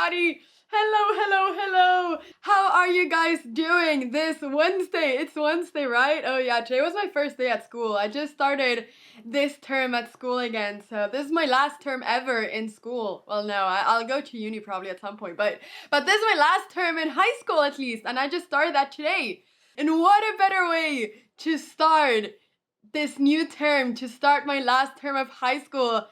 everybody! Hello! How are you guys doing this Wednesday? It's Wednesday, right? Oh yeah, today was my first day at school. I just started this term at school again, so this is my last term ever in school. Well, no, I'll go to uni probably at some point, but this is my last term in high school at least, and I just started that today. And what a better way to start this new term, to start my last term of high school,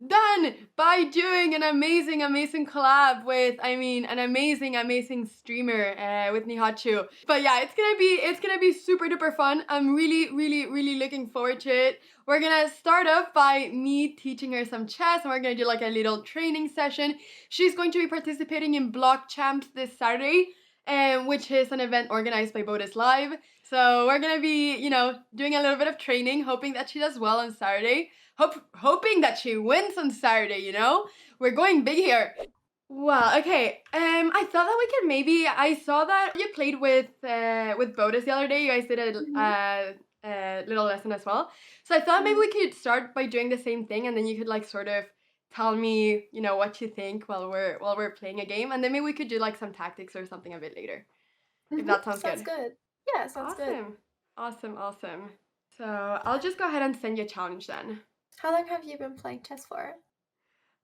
done by doing an amazing collab with, an amazing streamer with Nihachu. But yeah, it's gonna be super duper fun. I'm really looking forward to it. We're gonna start off by me teaching her some chess, and we're gonna do like a little training session. She's going to be participating in Blockhamps this Saturday, which is an event organized by Botezlive. So we're gonna be, doing a little bit of training, hoping that she does well on Saturday. Hoping that she wins on Saturday, We're going big here. Well, okay. I thought that we could maybe. I saw that you played with Botus the other day. You guys did a little lesson as well. So I thought maybe we could start by doing the same thing, and then you could like sort of tell me, what you think while we're playing a game, and then maybe we could do like some tactics or something a bit later. If that sounds good. Sounds good. Yeah, sounds good. Awesome. So I'll just go ahead and send you a challenge then. How long have you been playing chess for?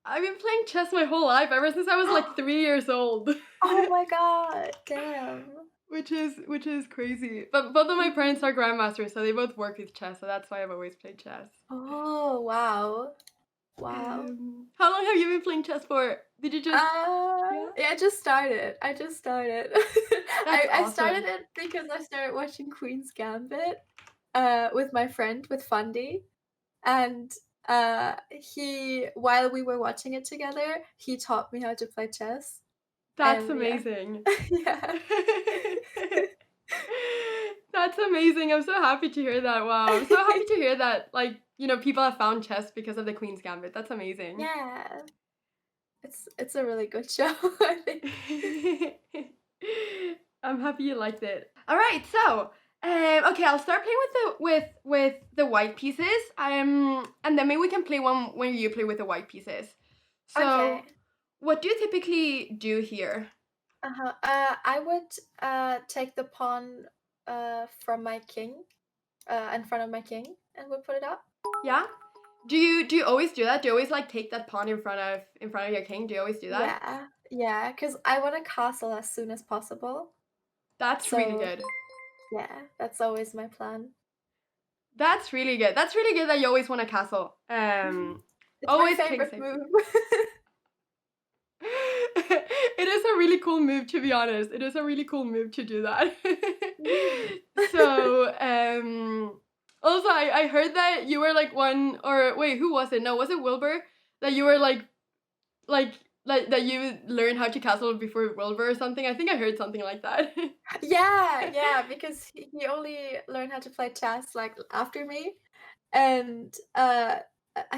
I've been playing chess my whole life, ever since I was like 3 years old. Oh my god, damn. Which is crazy. But both of my parents are grandmasters, so they both work with chess, so that's why I've always played chess. Oh, wow. How long have you been playing chess for? Did you just... Yeah, I just started. I awesome. started it because I started watching Queen's Gambit with my friend, with Fundy. And while we were watching it together, he taught me how to play chess. That's amazing. Yeah. That's amazing. I'm so happy to hear that. Wow. I'm so happy to hear that, like, people have found chess because of the Queen's Gambit. That's amazing. Yeah. It's a really good show, I think. I'm happy you liked it. All right, so okay, I'll start playing with the white pieces. And then maybe we can play one when you play with the white pieces. So, okay. What do you typically do here? I would take the pawn from my king, in front of my king, and would put it up. Yeah. Do you always do that? Do you always like take that pawn in front of your king? Do you always do that? Yeah, because I want a castle as soon as possible. That's really good. Yeah, that's always my plan. That's really good. That's really good that you always want a castle. It's always my favorite move. It is a really cool move, to be honest. It is a really cool move to do that. So, also, I heard that you were like one, or wait, who was it? No, was it Wilbur? That you were like that you learned how to castle before Wilbur or something? I think I heard something like that. Yeah, because he only learned how to play chess like after me, and I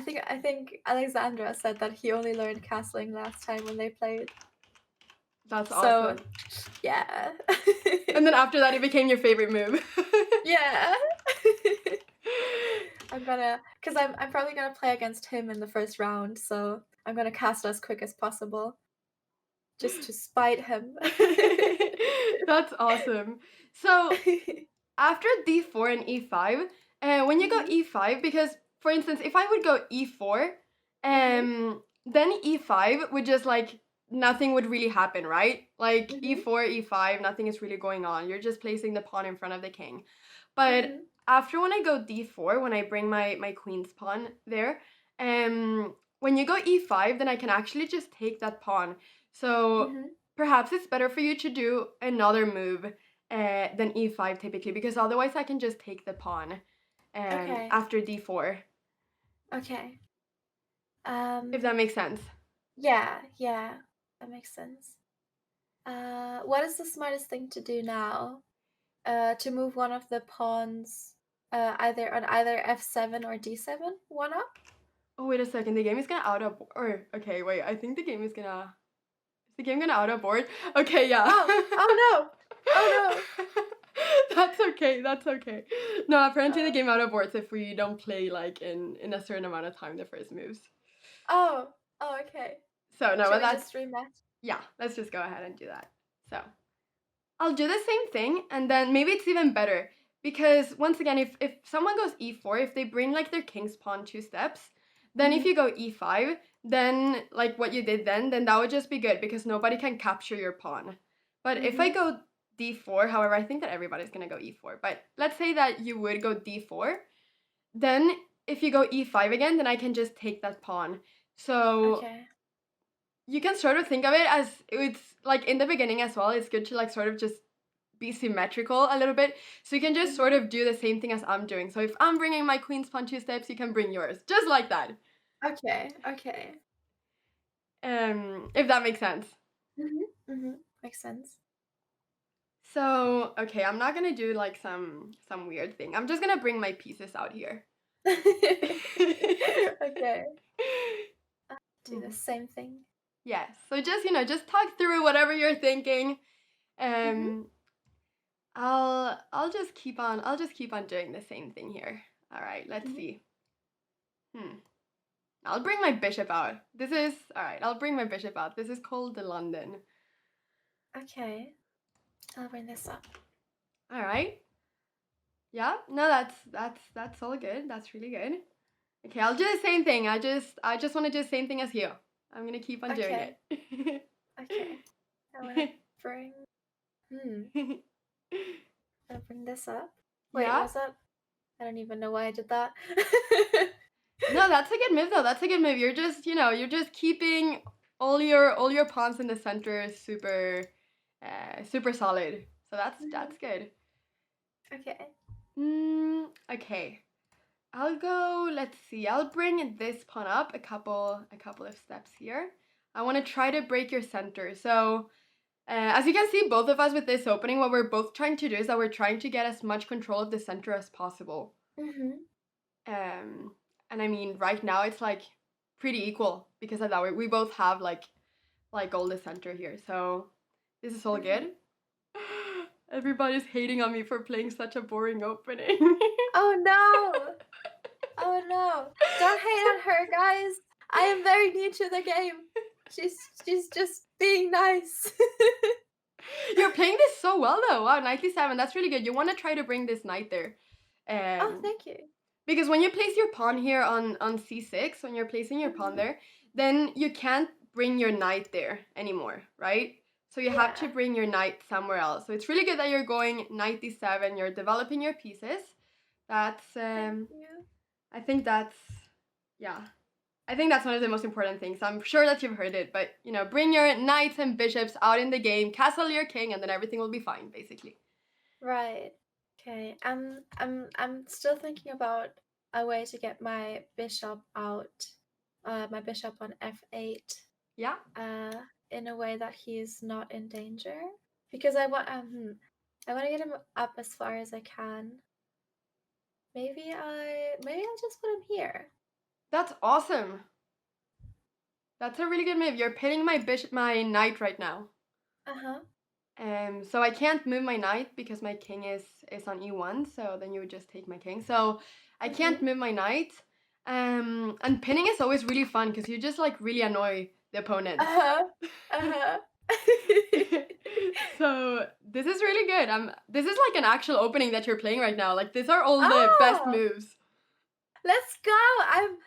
think Alexandra said that he only learned castling last time when they played. That's awesome. So, yeah. And then after that, it became your favorite move. Yeah. Because I'm probably gonna play against him in the first round, so I'm gonna castle as quick as possible, just to spite him. That's awesome. So after d4 and e5, when you go e5, because for instance, if I would go e4, then e5 would just like nothing would really happen, right? Like e4, e5, nothing is really going on. You're just placing the pawn in front of the king. But after when I go d4, when I bring my queen's pawn there, when you go e5, then I can actually just take that pawn. So perhaps it's better for you to do another move than e5 typically, because otherwise I can just take the pawn after d4. Okay. If that makes sense. Yeah, that makes sense. What is the smartest thing to do now? To move one of the pawns either f7 or d7, one up? Oh, wait a second. The game is gonna okay, wait. I think the game is gonna... Is the game gonna auto board? Okay, yeah. Oh no! That's okay. No, apparently the game auto boards if we don't play like in a certain amount of time the first moves. Oh, okay. So no, Should but we that's... just rematch? yeah, let's just go ahead and do that. So I'll do the same thing, and then maybe it's even better because once again, if someone goes e4, if they bring like their king's pawn 2 steps, then if you go e5, then like what you did then that would just be good because nobody can capture your pawn. But if I go d4, however, I think that everybody's gonna go e4, but let's say that you would go d4, then if you go e5 again, then I can just take that pawn. So Okay. you can sort of think of it as it's like in the beginning as well, it's good to like sort of just be symmetrical a little bit. So you can just sort of do the same thing as I'm doing. So if I'm bringing my queen's pawn 2 steps, you can bring yours. Just like that. Okay. Okay. If that makes sense. Makes sense. So, okay, I'm not gonna do like some weird thing. I'm just gonna bring my pieces out here. Okay. Do the same thing. Yes. So just, just talk through whatever you're thinking. I'll just keep on doing the same thing here. All right, let's see. I'll bring my bishop out. I'll bring my bishop out. This is called the London. Okay. I'll bring this up. All right. Yeah, no, that's all good. That's really good. Okay, I'll do the same thing. I just want to do the same thing as you. I'm gonna keep on doing it. Okay. I want to bring. I'll bring this up. Wait, Yeah? what's up? I don't even know why I did that. No, that's a good move though. That's a good move. You're just, you're just keeping all your pawns in the center super solid. So that's good. Okay. Okay. I'll go, let's see. I'll bring this pawn up a couple of steps here. I want to try to break your center. So, as you can see, both of us with this opening, what we're both trying to do is that we're trying to get as much control of the center as possible. And I mean, right now it's like pretty equal because of that. We both have like all the center here. So this is all good. Everybody's hating on me for playing such a boring opening. Oh no! Oh no! Don't hate on her, guys. I am very new to the game. She's just being nice. You're playing this so well though. Wow, knight e7. That's really good. You want to try to bring this knight there. Oh, thank you. Because when you place your pawn here on c6, when you're placing your pawn there, then you can't bring your knight there anymore, right? So you have to bring your knight somewhere else. So it's really good that you're going knight d7. You're developing your pieces. That's I think that's one of the most important things. I'm sure that you've heard it, but bring your knights and bishops out in the game, castle your king, and then everything will be fine, basically. Right. Okay. I'm still thinking about a way to get my bishop out. My bishop on f8. Yeah. In a way that he's not in danger, because I want to get him up as far as I can. Maybe I'll just put him here. That's awesome. That's a really good move. You're pinning my knight right now. So I can't move my knight because my king is on e1. So then you would just take my king. So I can't move my knight. And pinning is always really fun because you just like really annoy the opponent. So this is really good. This is like an actual opening that you're playing right now. Like these are all the best moves. Let's go! I'm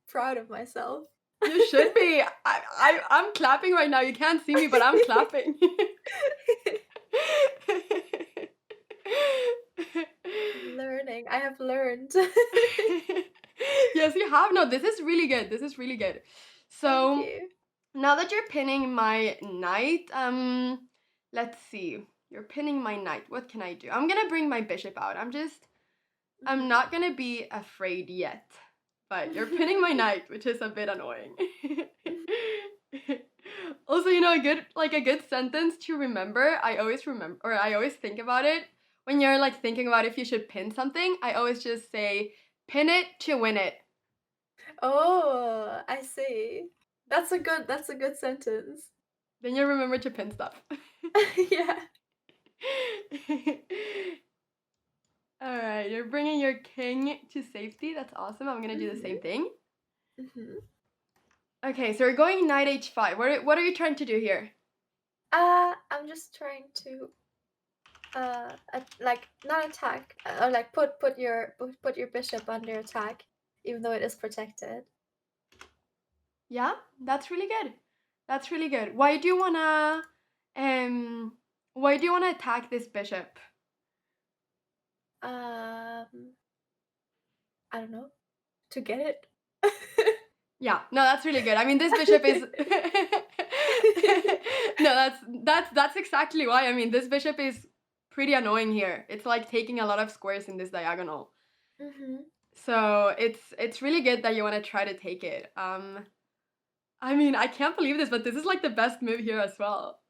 proud of myself. You should be. I'm clapping right now. You can't see me, but I'm clapping. Learning. I have learned. Yes, you have. No, this is really good. This is really good. So Thank you. Now that you're pinning my knight, let's see. You're pinning my knight. What can I do? I'm gonna bring my bishop out. I'm not gonna be afraid yet. But you're pinning my knight, which is a bit annoying. Also, a good sentence to remember. I always think about it when you're like thinking about if you should pin something. I always just say, pin it to win it. Oh, I see. That's a good sentence. Then you remember to pin stuff. Yeah. All right, you're bringing your king to safety. That's awesome. I'm gonna do the same thing. Okay, so we're going knight h5. What are you trying to do here? I'm just trying to like not attack or like put your bishop under attack, even though it is protected. Yeah, that's really good. That's really good. Why do you wanna attack this bishop? I don't know, to get it. Yeah, no, that's really good. I mean, this bishop is no, that's exactly why. I mean, this bishop is pretty annoying here. It's like taking a lot of squares in this diagonal. Mhm. So it's really good that you want to try to take it. I mean, I can't believe this, but this is like the best move here as well.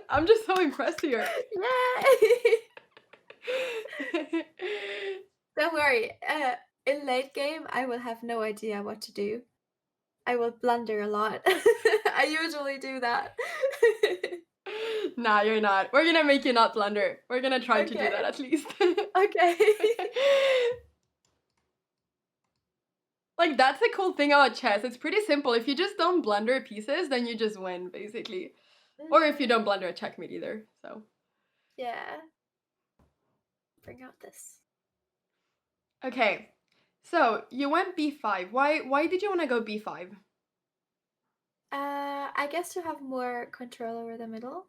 I'm just so impressed here. Yay! Don't worry. In late game, I will have no idea what to do. I will blunder a lot. I usually do that. Nah, you're not. We're gonna make you not blunder. We're gonna try to do that Okay. at least. Okay. Like, that's the cool thing about chess. It's pretty simple. If you just don't blunder pieces, then you just win, basically. Or if you don't Mhm. blunder a checkmate either, so. Yeah. Bring out this. Okay, so you went b5. Why did you want to go b5? I guess to have more control over the middle.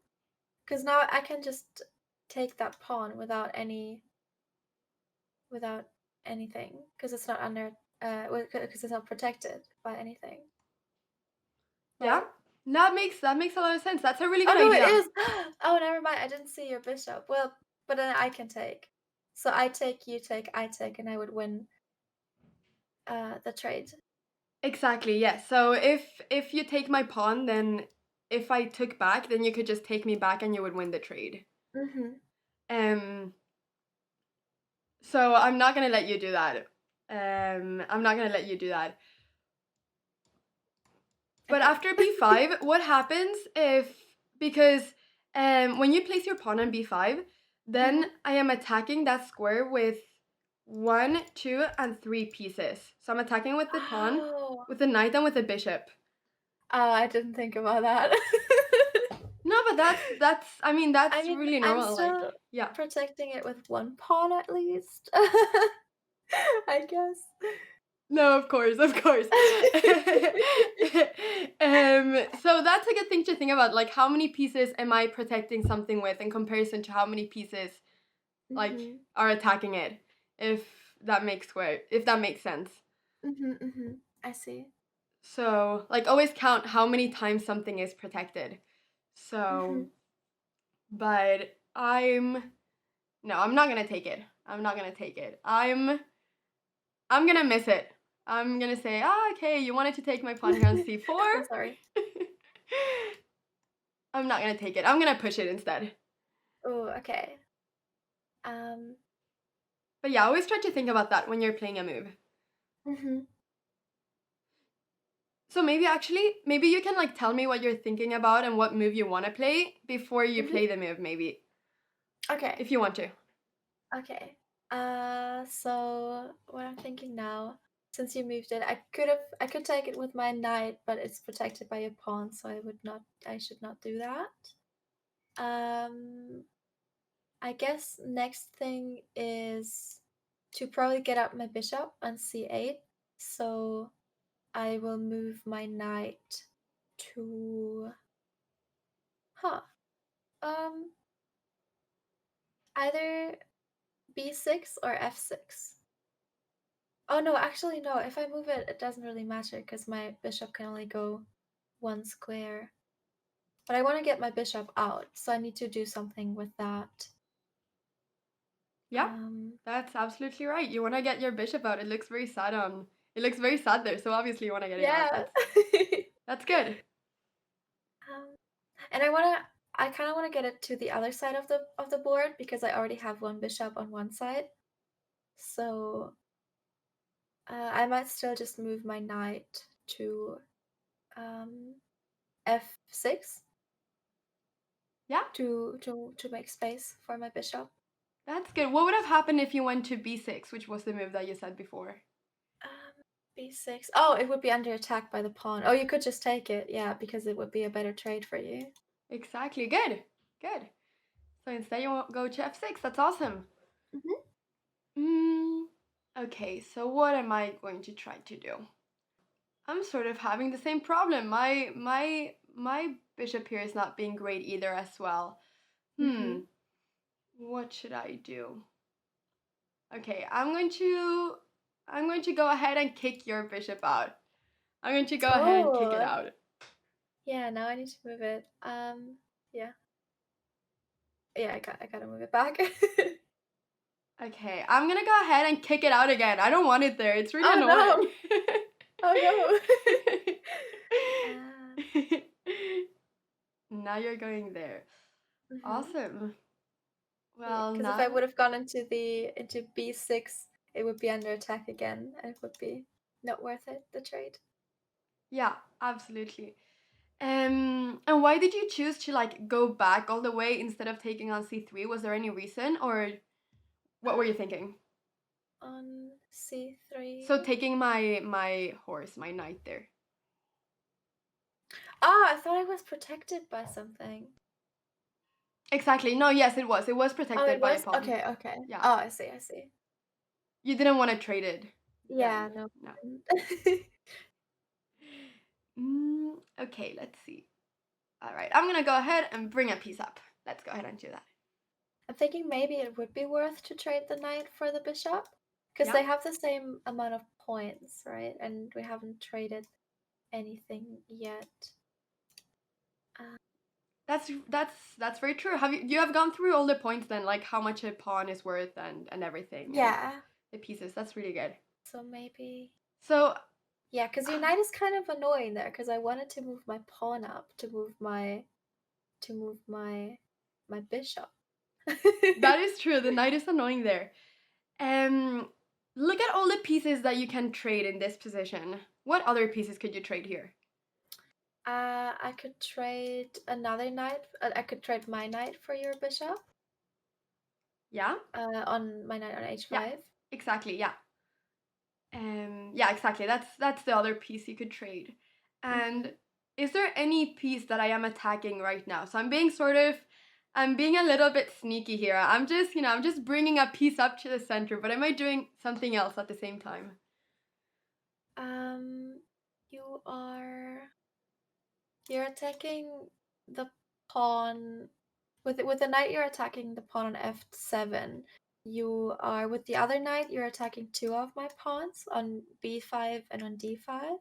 Because now I can just take that pawn without anything. Because it's not under because it's not protected by anything. Yeah, Right? that makes a lot of sense. That's a really Oh good no, it idea. is. Oh, never mind. I didn't see your bishop. Well, but then I can take. So I take, you take, I take, and I would win the trade. Exactly, yes. So if you take my pawn, then if I took back, then you could just take me back and you would win the trade. Mhm. Um so I'm not gonna let you do that. I'm not gonna let you do that. But Okay. after b5, what happens if, because when you place your pawn on b5, then Mhm. I am attacking that square with 1, 2, and 3 pieces. So I'm attacking with the pawn, Oh. with the knight, and with the bishop. Oh, I didn't think about that. No, but that's I mean I that's mean, really I'm normal. Like, still yeah. protecting it with one pawn at least. I guess. No, of course, of course. So that's a good thing to think about. Like, how many pieces am I protecting something with in comparison to how many pieces like Mhm. are attacking it? If that makes sense. Mhm. Mhm. I see. So like always count how many times something is protected. So, Mhm. but I'm not gonna take it. I'm not gonna take it. I'm gonna miss it. I'm gonna say, okay, you wanted to take my pawn here on c4. I'm sorry. I'm not gonna take it. I'm gonna push it instead. Oh, okay. Um. But yeah, always try to think about that when you're playing a move. Mhm. So maybe you can like tell me what you're thinking about and what move you want to play before you Mhm. play the move, maybe, Okay. if you want to. Okay. So what I'm thinking now, since you moved it, I could take it with my knight, but it's protected by a pawn, so I should not do that. Um, I guess next thing is to probably get up my bishop on c8. So I will move my knight to, huh, um, either b6 or f6. Oh no, actually no. If I move it, it doesn't really matter because my bishop can only go one square. But I want to get my bishop out, so I need to do something with that. Yeah, Um, that's absolutely right. You want to get your bishop out. It looks very sad there, so obviously you want to get it out. yeah. That's good. um, and I kind of want to get it to the other side of the board because I already have one bishop on one side. So I might still just move my knight to um, f6 Yeah, to make space for my bishop. that's good. What would have happened if you went to b6, which was the move that you said before? B6. Oh, it would be under attack by the pawn. Oh, you could just take it. Yeah, because it would be a better trade for you. Exactly. Good. Good. So instead you won't go to f6. That's awesome. Mm, okay, so what am I going to try to do? I'm sort of having the same problem. My bishop here is not being great either as well. What should I do? Okay, I'm going to go ahead and kick your bishop out. I'm going to go ahead and kick it Oh, out. yeah. Now I need to move it. Yeah. Yeah, I gotta move it back. Okay, I'm gonna go ahead and kick it out again. I don't want it there. It's really Oh annoying. no! Oh no! Now you're going there. Mhm. Awesome. Yeah, Well, because if I now, would have gone into B6, it would be under attack again, and it would be not worth it, the trade. yeah, absolutely. And why did you choose to like go back all the way instead of taking on c3? Was there any reason, or what were you thinking? On C3. So taking my horse, my knight there. Oh, I thought I was protected by something. Exactly. No, yes, it was. It was Oh, protected it by a was? pawn. Okay, okay. Yeah. Oh, I see, I see. You didn't want to trade it Yeah, then. no. No. I Okay, let's see. All right, I'm gonna go ahead and bring a piece up. Let's go ahead and do that. I'm thinking maybe it would be worth to trade the knight for the bishop, because Yeah. they have the same amount of points, right? And we haven't traded anything yet. That's very true. You have gone through all the points then, like how much a pawn is worth and everything and Yeah, the pieces. That's really good. so maybe. So Yeah, because your knight is kind of annoying there, because I wanted to move my pawn up to move my bishop. that is true. The knight is annoying there. Look at all the pieces that you can trade in this position. What other pieces could you trade here? I could trade another knight. I could trade my knight for your bishop. Yeah. On my knight on h5. Yeah. Exactly. Yeah. Yeah, exactly. That's the other piece you could trade. And is there any piece that I am attacking right now? So I'm being a little bit sneaky here. I'm just bringing a piece up to the center, but am I doing something else at the same time? You're attacking the pawn with the knight. You're attacking the pawn on f7. You are with the other knight. You're attacking two of my pawns on b5 and on d5.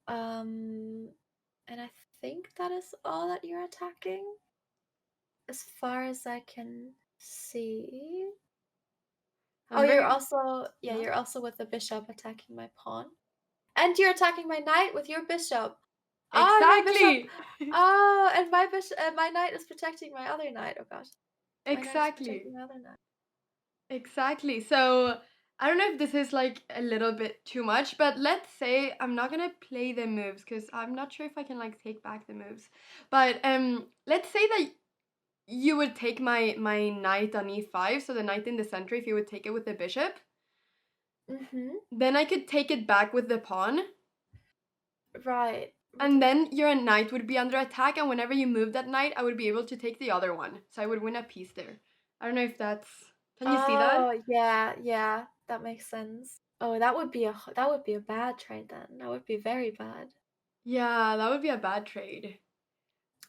And I think that is all that you're attacking, as far as I can see. I'm You're very also yeah. you're also with the bishop attacking my pawn. And you're attacking my knight with your bishop. Oh, my bishop. Exactly. Oh, and my knight is protecting my other knight. Oh gosh. My knight is Exactly. protecting my other knight. Exactly. So I don't know if this is like a little bit too much, but let's say I'm not gonna play the moves because I'm not sure if I can like take back the moves. But let's say that you would take my knight on e5, so the knight in the center, if you would take it with the bishop. Then I could take it back with the pawn. Right. And then your knight would be under attack, and whenever you move that knight, I would be able to take the other one. So I would win a piece there. I don't know if that's... Can you see that? Oh, yeah, that makes sense. Oh, that would be a bad trade then. That would be very bad. Yeah, that would be a bad trade.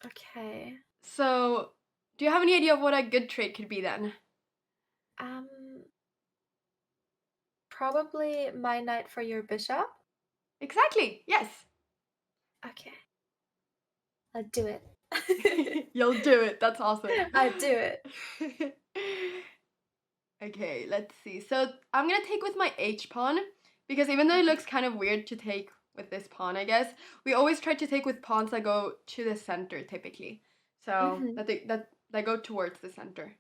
Okay. So, do you have any idea of what a good trade could be then? Probably my knight for your bishop. Exactly, yes. Okay. I'll do it. You'll do it, that's awesome. I'll do it. Okay, let's see. So I'm gonna take with my H pawn, because even though it looks kind of weird to take with this pawn, I guess, we always try to take with pawns that go to the center typically. So that go towards the center.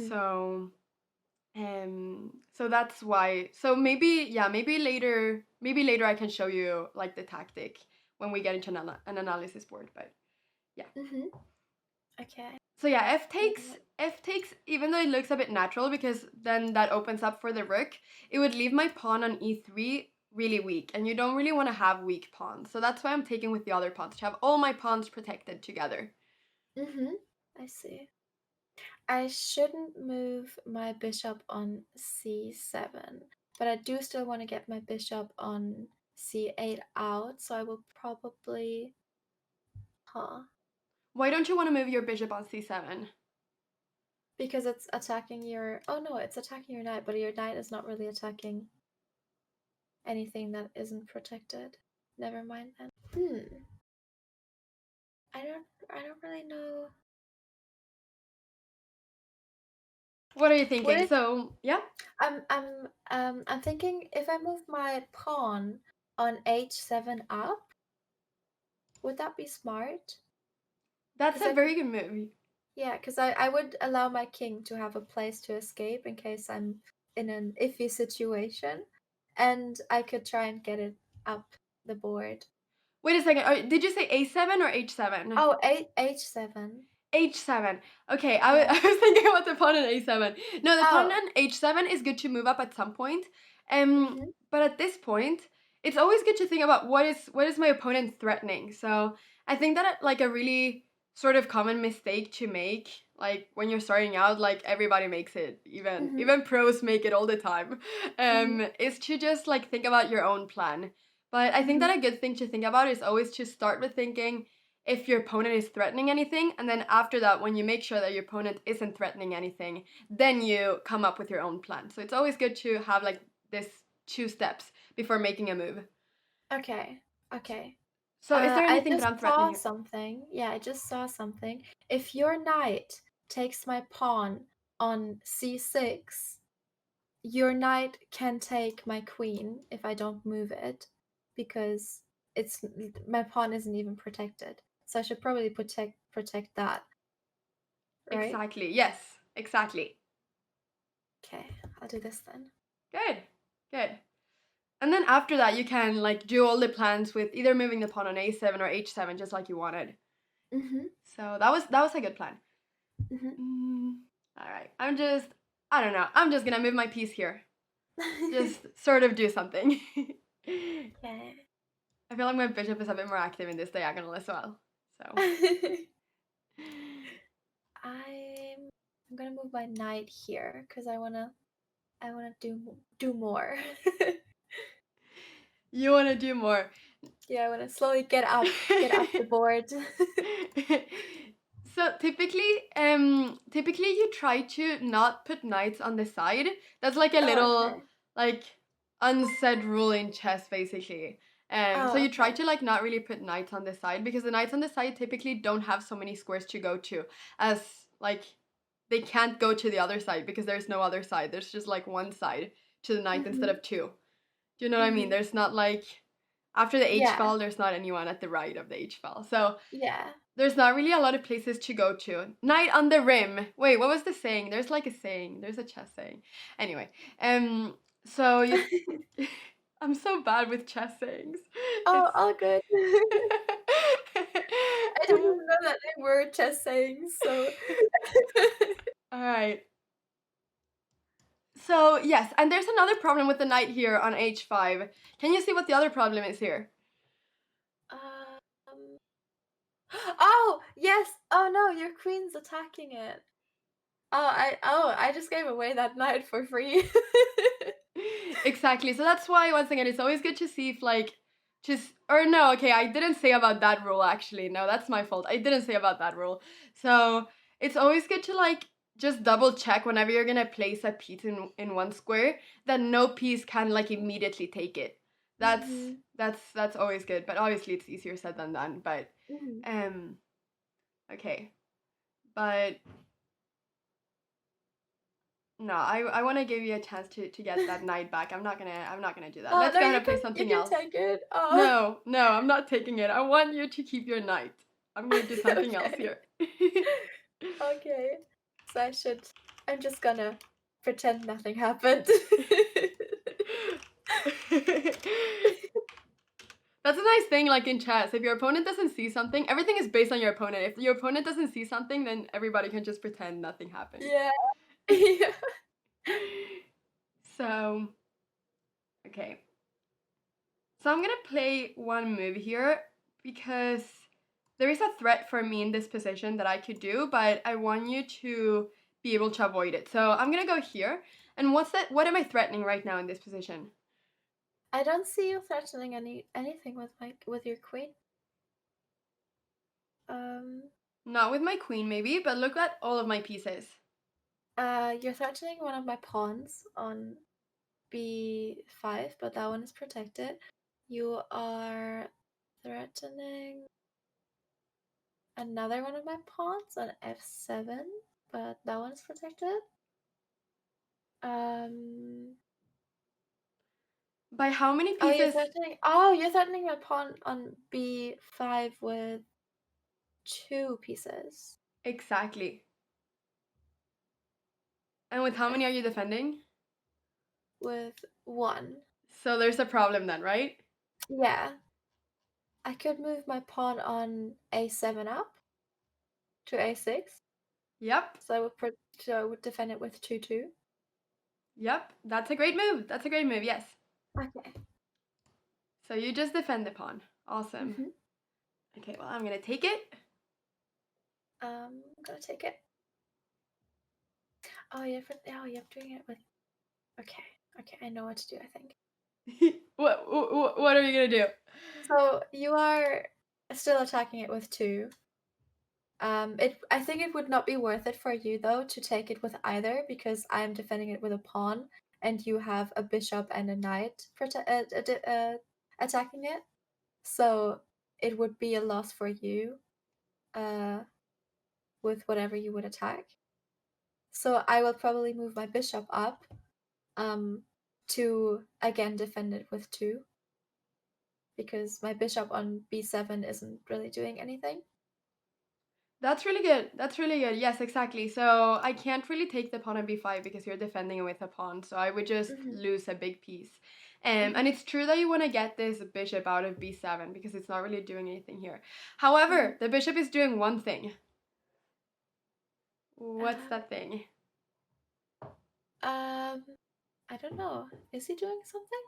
So so that's why. So maybe later I can show you like the tactic when we get into an analysis board, but yeah. Okay. So yeah, f takes, even though it looks a bit natural because then that opens up for the rook, it would leave my pawn on e3 really weak, and you don't really want to have weak pawns. So that's why I'm taking with the other pawns, to have all my pawns protected together. I see. I shouldn't move my bishop on c7, but I do still want to get my bishop on c8 out, so I will probably... Why don't you want to move your bishop on c7? Because it's attacking your... Oh no, it's attacking your knight, but your knight is not really attacking anything that isn't protected. Never mind then. I don't really know. What are you thinking? What if... So, yeah? I'm thinking if I move my pawn on h7 up, would that be smart? That's 'Cause a I very could... good move. Yeah, because I would allow my king to have a place to escape in case I'm in an iffy situation, and I could try and get it up the board. Wait a second. Did you say a7 or h7? Oh, h7. h7. Okay, Yeah. I was thinking about the pawn on a7. No, the pawn Oh. on h7 is good to move up at some point. Mhm. But at this point, it's always good to think about what is my opponent threatening. So I think that like a really sort of common mistake to make, like when you're starting out, like everybody makes it, even pros make it all the time, is to just like think about your own plan. But I think that a good thing to think about is always to start with thinking if your opponent is threatening anything, and then after that, when you make sure that your opponent isn't threatening anything, then you come up with your own plan. So it's always good to have like this 2 steps before making a move. Okay. So is there I anything just that I'm saw threatening? something. Yeah, I just saw something. If your knight takes my pawn on c6, your knight can take my queen if I don't move it, because it's my pawn isn't even protected. So I should probably protect that, right? Exactly. Yes, exactly. Okay, I'll do this then. Good. And then after that, you can like do all the plans with either moving the pawn on a7 or h7, just like you wanted. So that was a good plan. All right. I don't know. I'm just gonna move my piece here. Just sort of do something. Okay. I feel like my bishop is a bit more active in this diagonal as well. So I'm gonna move my knight here because I wanna do more. you want to do more. Yeah, I wanna slowly get up the board. So typically you try to not put knights on the side. That's like a Oh, little okay. like unsaid rule in chess basically. So Oh, you try okay. to like not really put knights on the side, because the knights on the side typically don't have so many squares to go to, as like they can't go to the other side because there's no other side. There's just like one side to the knight instead of two. Do you know what I mean? There's not like after the H Yeah. file, there's not anyone at the right of the H file. So Yeah. there's not really a lot of places to go to. Knight on the rim. Wait, what was the saying? There's like a saying. There's a chess saying. Anyway, so you I'm so bad with chess sayings. Oh, It's all good. I didn't even know that they were chess sayings, so All right. So, yes, and there's another problem with the knight here on h5. Can you see what the other problem is here? um Oh, yes. Oh no, your queen's attacking it. I just gave away that knight for free. Exactly. So that's why, once again, it's always good to see if no, okay, I didn't say about that rule actually. No, that's my fault. I didn't say about that rule. So it's always good to like just double check whenever you're gonna place a piece in one square that no piece can like immediately take it. That's that's always good. But obviously it's easier said than done. But okay. But no, I want to give you a chance to get that knight back. I'm not gonna do that. Oh Let's no, go ahead and play you something can else. take it. Oh. No, I'm not taking it. I want you to keep your knight. I'm gonna do something else Okay. here. Okay. So I'm just gonna pretend nothing happened. That's a nice thing, like in chess. If your opponent doesn't see something, everything is based on your opponent. If your opponent doesn't see something, then everybody can just pretend nothing happened. Yeah. Yeah. So, okay. So I'm gonna play one move here because there is a threat for me in this position that I could do, but I want you to be able to avoid it. So I'm gonna go here. And what am I threatening right now in this position? I don't see you threatening anything with your queen. Um, Not with my queen maybe, but look at all of my pieces. you're threatening one of my pawns on b5, but that one is protected. You are threatening another one of my pawns on f7, but that one is protected. By how many Oh, you're pieces? threatening my pawn on b5 with 2 pieces. Exactly. And with how many are you defending? With 1. So there's a problem then, right? Yeah. I could move my pawn on a7 up to a6. Yep. So I would defend it with 2-2. Yep. That's a great move. That's a great move, yes. Okay. So you just defend the pawn. Awesome. Mm-hmm. Okay, well, I'm gonna take it. I'm gonna take it. Oh, you're doing it with. Okay. Okay, I know what to do, I think. What are you gonna do? So you are still attacking it with 2. I think it would not be worth it for you though to take it with either, because I am defending it with a pawn and you have a bishop and a knight attacking it. So it would be a loss for you with whatever you would attack. So I will probably move my bishop up to again defend it with 2, because my bishop on b7 isn't really doing anything. That's really good. That's really good. Yes, exactly. So I can't really take the pawn on b5 because you're defending it with a pawn. So I would just lose a big piece. And it's true that you want to get this bishop out of b7 because it's not really doing anything here. However, the bishop is doing one thing. What's that thing? I don't know. Is he doing something?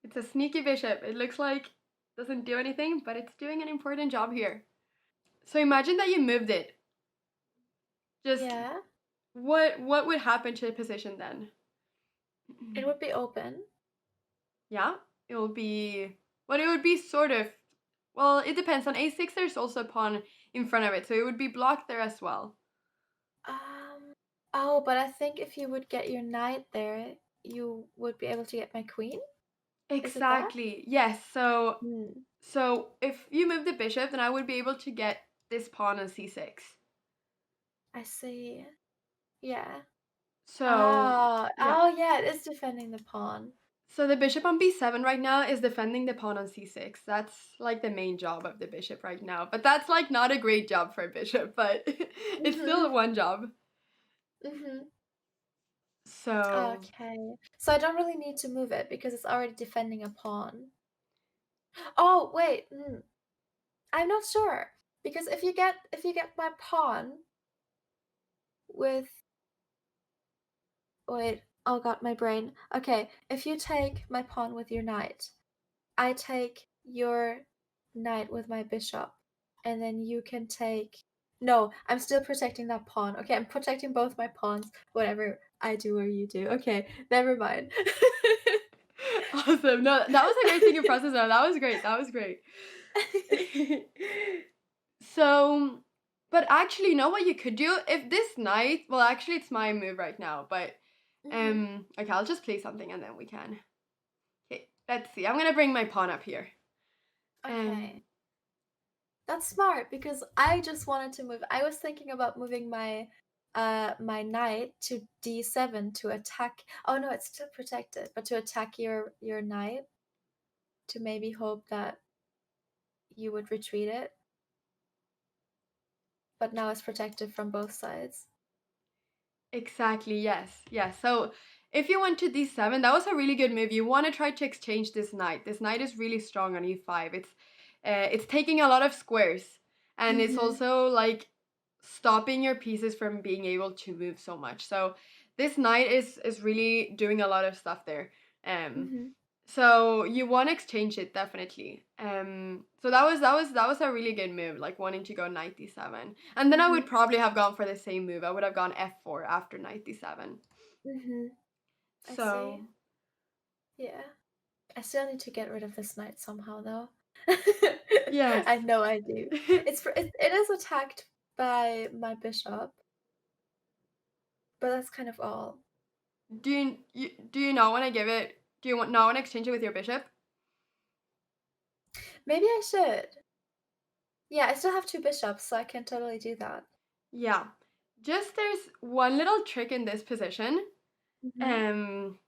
It's a sneaky bishop. It looks like it doesn't do anything, but it's doing an important job here. So imagine that you moved it. Just Yeah. what would happen to the position then? It would be open. Yeah, it will be. Well, it would be sort of. Well, it depends. On a6, there's also a pawn in front of it, so it would be blocked there as well. Oh, but I think if you would get your knight there, you would be able to get my queen. Is it that? Exactly. Yes. So if you move the bishop, then I would be able to get this pawn on c6. I see. Yeah. So yeah. Oh, yeah, it is defending the pawn. So the bishop on b7 right now is defending the pawn on c6. That's like the main job of the bishop right now. But that's like not a great job for a bishop, but it's still one job. So Okay. So I don't really need to move it because it's already defending a pawn. Oh, wait. I'm not sure. Because if you get my pawn with wait, oh god, my brain. Okay, if you take my pawn with your knight, I take your knight with my bishop, and then you can take. No, I'm still protecting that pawn. Okay, I'm protecting both my pawns, whatever I do or you do. Okay, never mind. awesome. No, that was a great thinking process though. That was great. That was great. So, but actually, you know what you could do? If this knight, well, actually, it's my move right now, but okay, I'll just play something and then we can. Okay, let's see. I'm gonna bring my pawn up here. Okay. That's smart because I just wanted to move. I was thinking about moving my my knight to d7 to attack. Oh no, it's still protected, but to attack your knight to maybe hope that you would retreat it. But now it's protected from both sides. Exactly, yes. Yes. So if you went to d7, that was a really good move. You want to try to exchange this knight. This knight is really strong on e5. It's taking a lot of squares. And it's also like stopping your pieces from being able to move so much. So this knight is really doing a lot of stuff there. So you want to exchange it definitely. So that was a really good move, like wanting to go knight d7. And then I would Mhm. probably have gone for the same move. I would have gone f4 after knight d7. Mhm. I see. So Yeah. I still need to get rid of this knight somehow, though. yes. I know I do. It is attacked by my bishop, but that's kind of all. Do you not want to give it? Do you not want to exchange it with your bishop? Maybe I should. Yeah, I still have two bishops, so I can totally do that. Yeah. Just there's one little trick in this position, Mhm. um,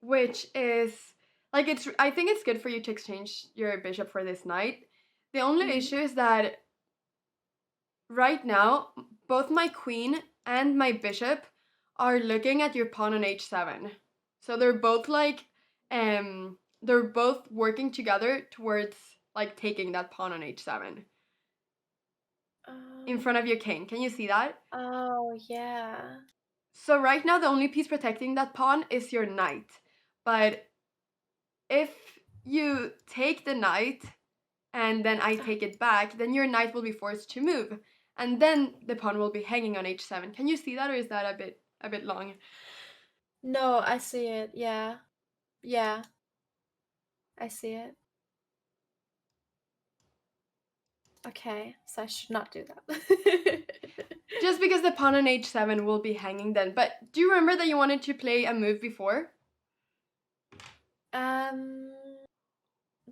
which is like I think it's good for you to exchange your bishop for this knight. The only Mhm. issue is that right now both my queen and my bishop are looking at your pawn on h7. So they're both like they're both working together towards like taking that pawn on h7 in front of your king. Can you see that? Oh, yeah. So right now the only piece protecting that pawn is your knight. But if you take the knight and then I take it back, then your knight will be forced to move. And then the pawn will be hanging on h7. Can you see that, or is that a bit long? No, I see it. Yeah. Yeah, I see it. Okay, so I should not do that. Just because the pawn on h7 will be hanging then. But do you remember that you wanted to play a move before? Um,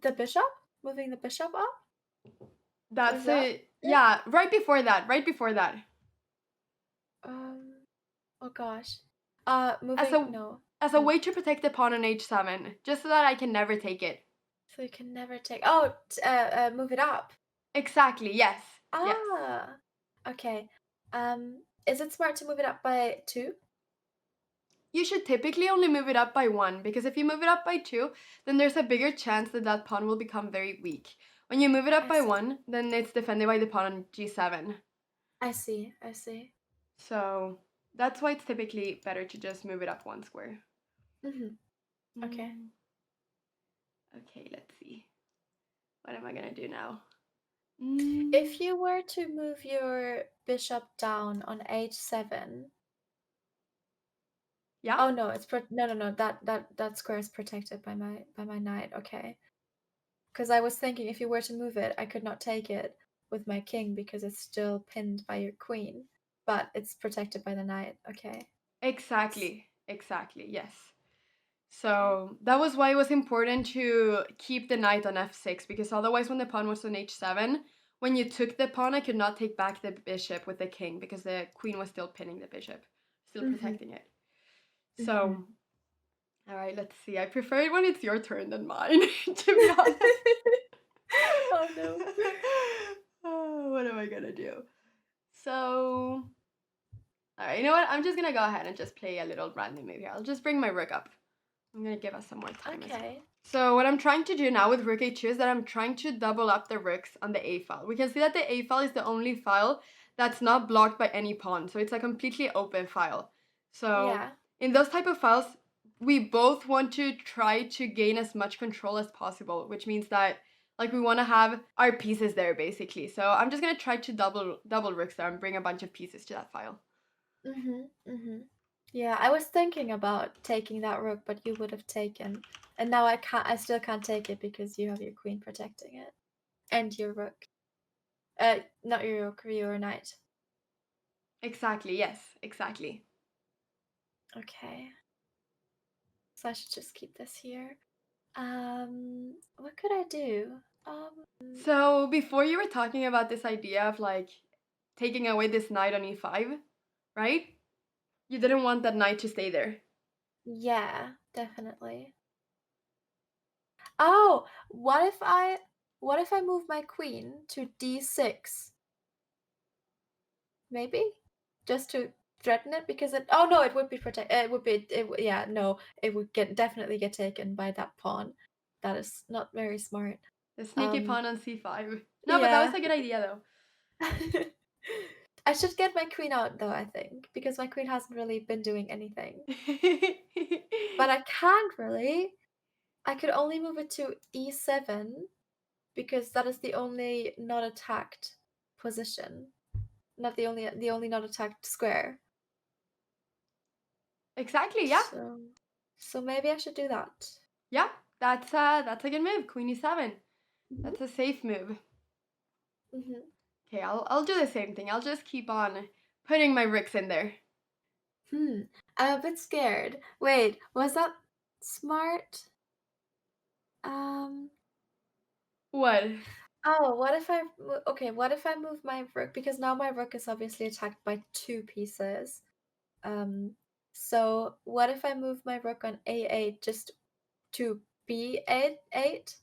the bishop? Moving the bishop up? Was That's that it. it? Yeah, right before that. Right before that. Um, oh gosh. As Moving, a no. as a way to protect the pawn on h7, just so that I can never take it. So you can never take, move it up. Exactly. Yes. Yes. Ah, okay. Is it smart to move it up by 2? You should typically only move it up by 1, because if you move it up by 2, then there's a bigger chance that that pawn will become very weak. When you move it up I by see. 1, then it's defended by the pawn on g7. I see. I see. So that's why it's typically better to just move it up 1 square. Mm-hmm. Okay. Mm, okay, let's see. What am I gonna do now? Mm, If you were to move your bishop down on h7, yeah, oh no, no. That square is protected by my knight. Okay. Because I was thinking if you were to move it, I could not take it with my king because it's still pinned by your queen, but it's protected by the knight. Okay. exactly, yes. Okay. So that was why it was important to keep the knight on f6, because otherwise when the pawn was on h7, when you took the pawn, I could not take back the bishop with the king because the queen was still pinning the bishop, still Mm-hmm. protecting it. Mm-hmm. So, all right, let's see. I prefer it when it's your turn than mine, to be honest. Oh no. Oh, what am I gonna do? So, all right, you know what? I'm just gonna go ahead and just play a little random move here. I'll just bring my rook up. I'm gonna give us some more time as well. Okay. So what I'm trying to do now with rook a2 is that I'm trying to double up the rooks on the a file. We can see that the a file is the only file that's not blocked by any pawn. So it's a completely open file. So Yeah. in those type of files, we both want to try to gain as much control as possible, which means that like we want to have our pieces there basically. So I'm just gonna try to double rooks there and bring a bunch of pieces to that file. Mm-hmm. Mm-hmm. Yeah, I was thinking about taking that rook, but you would have taken. And now I still can't take it because you have your queen protecting it. And your rook. Not your rook, your knight. Exactly, yes, exactly. Okay. So I should just keep this here. What could I do? So before you were talking about this idea of like taking away this knight on e5, right? You didn't want that knight to stay there. Yeah, definitely. Oh, what if I move my queen to d6? Maybe? Just to threaten it because oh no, it would be yeah, no, it would definitely get taken by that pawn. That is not very smart. The sneaky Um, pawn on c5. No, but that was yeah. a good idea though. I should get my queen out though, I think, because my queen hasn't really been doing anything. But I can't really. I could only move it to e7 because that is the only not attacked position. Not the only not attacked square. Exactly, yeah. So maybe I should do that. Yeah, that's a good move. Queen e7. Mm-hmm. That's a safe move. Mm-hmm. Okay, I'll do the same thing. I'll just keep on putting my rooks in there. I'm a bit scared. Wait, was that smart? What? Oh, what if I what if I move my rook, because now my rook is obviously attacked by 2 pieces. So what if I move my rook on a8 just to b8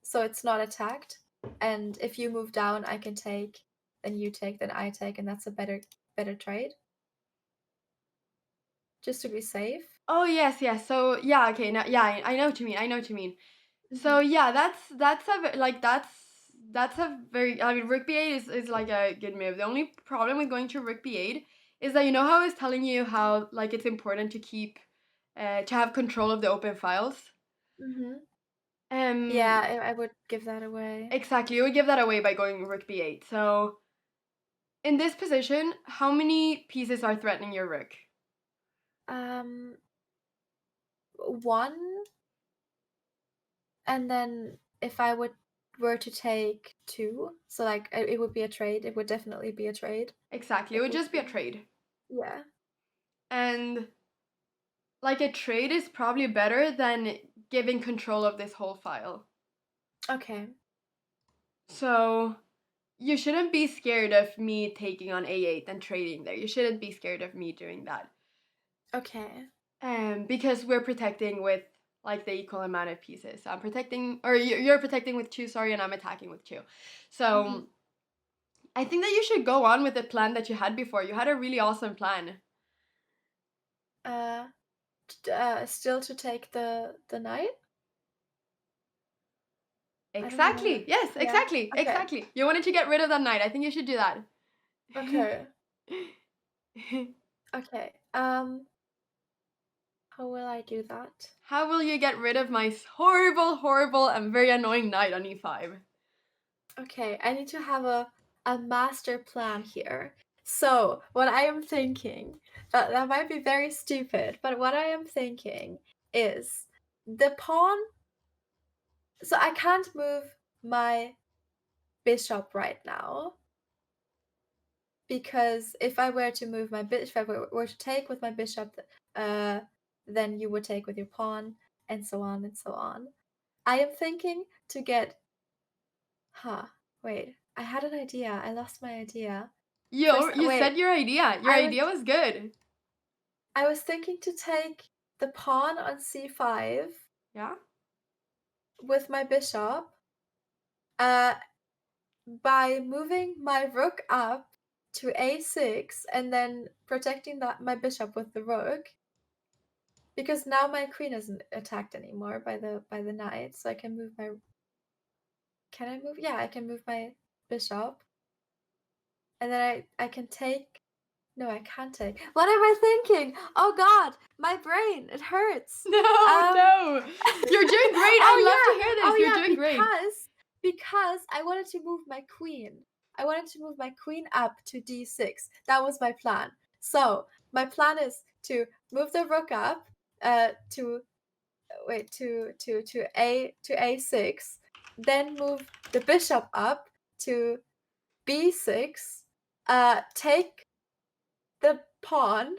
so it's not attacked, and if you move down I can take, then you take, then I take, and that's a better trade. Just to be safe. Oh yes, yes. So yeah, okay, now yeah, I know what you mean. I know what you mean. So yeah, that's a very, I mean, rook b8 is like a good move. The only problem with going to rook b8 is that, you know how I was telling you how like it's important to keep to have control of the open files. Yeah, I would give that away. Exactly, you would give that away by going rook b8. So in this position, how many pieces are threatening your rook? 1, and then if I were to take 2, so like it would be a trade. It would definitely be a trade. Exactly, it would just be a trade. Yeah. And like a trade is probably better than giving control of this whole file. Okay. So you shouldn't be scared of me taking on a8 and trading there. You shouldn't be scared of me doing that. Okay. Because we're protecting with like the equal amount of pieces. I'm protecting, or you're protecting with 2, sorry, and I'm attacking with 2. So I think that you should go on with the plan that you had before. You had a really awesome plan. Still to take the knight? Exactly. Yes, Yeah. exactly. Okay. Exactly. You wanted to get rid of that knight. I think you should do that. Okay. Okay. How will I do that? How will you get rid of my horrible, horrible, and very annoying knight on e5? Okay, I need to have a master plan here. So, what I am thinking, that might be very stupid, but what I am thinking is the pawn. So, I can't move my bishop right now, because if I were to move my bishop, if I were to take with my bishop, then you would take with your pawn, and so on and so on. I am thinking to get. Wait, I had an idea. I lost my idea. You Wait, said your idea. Your idea was good. I was thinking to take the pawn on c5. Yeah. With my bishop, by moving my rook up to a6 and then protecting my bishop with the rook, because now my queen isn't attacked anymore by the knight, so I can move my. Can I move? Yeah, I can move my bishop, and then I can take. No, I can't take. What am I thinking? Oh God, my brain, it hurts. No, no. You're doing great. I love to hear this. You're doing great. Because I wanted to move my queen. I wanted to move my queen up to d6. That was my plan. So my plan is to move the rook up to a6, then move the bishop up to b6, take the pawn,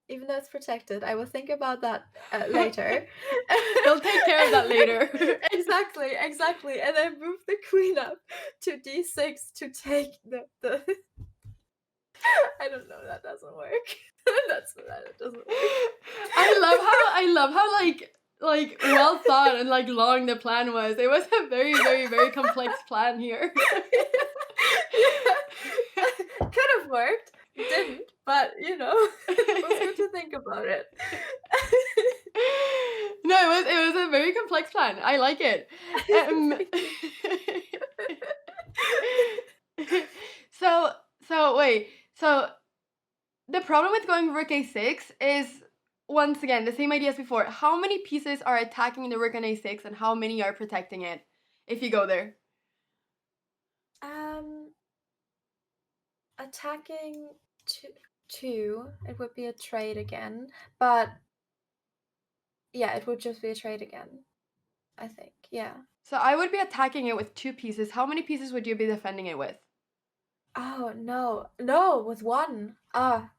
even though it's protected. I will think about that later. You'll take care of that later. Exactly. And then move the queen up to d6 to take the I don't know, that doesn't work. That doesn't work. I love how like well thought and like long the plan was. It was a very, very, very complex plan here. Could have worked. Didn't, but it was good to think about it. No, it was a very complex plan. I like it. So wait. So the problem with going rook a6 is once again, the same idea as before. How many pieces are attacking the rook on a6 and how many are protecting it if you go there? Attacking two, it would be a trade again. But yeah, it would just be a trade again, I think. Yeah. So I would be attacking it with 2 pieces. How many pieces would you be defending it with? Oh, no. No, with one. Ah.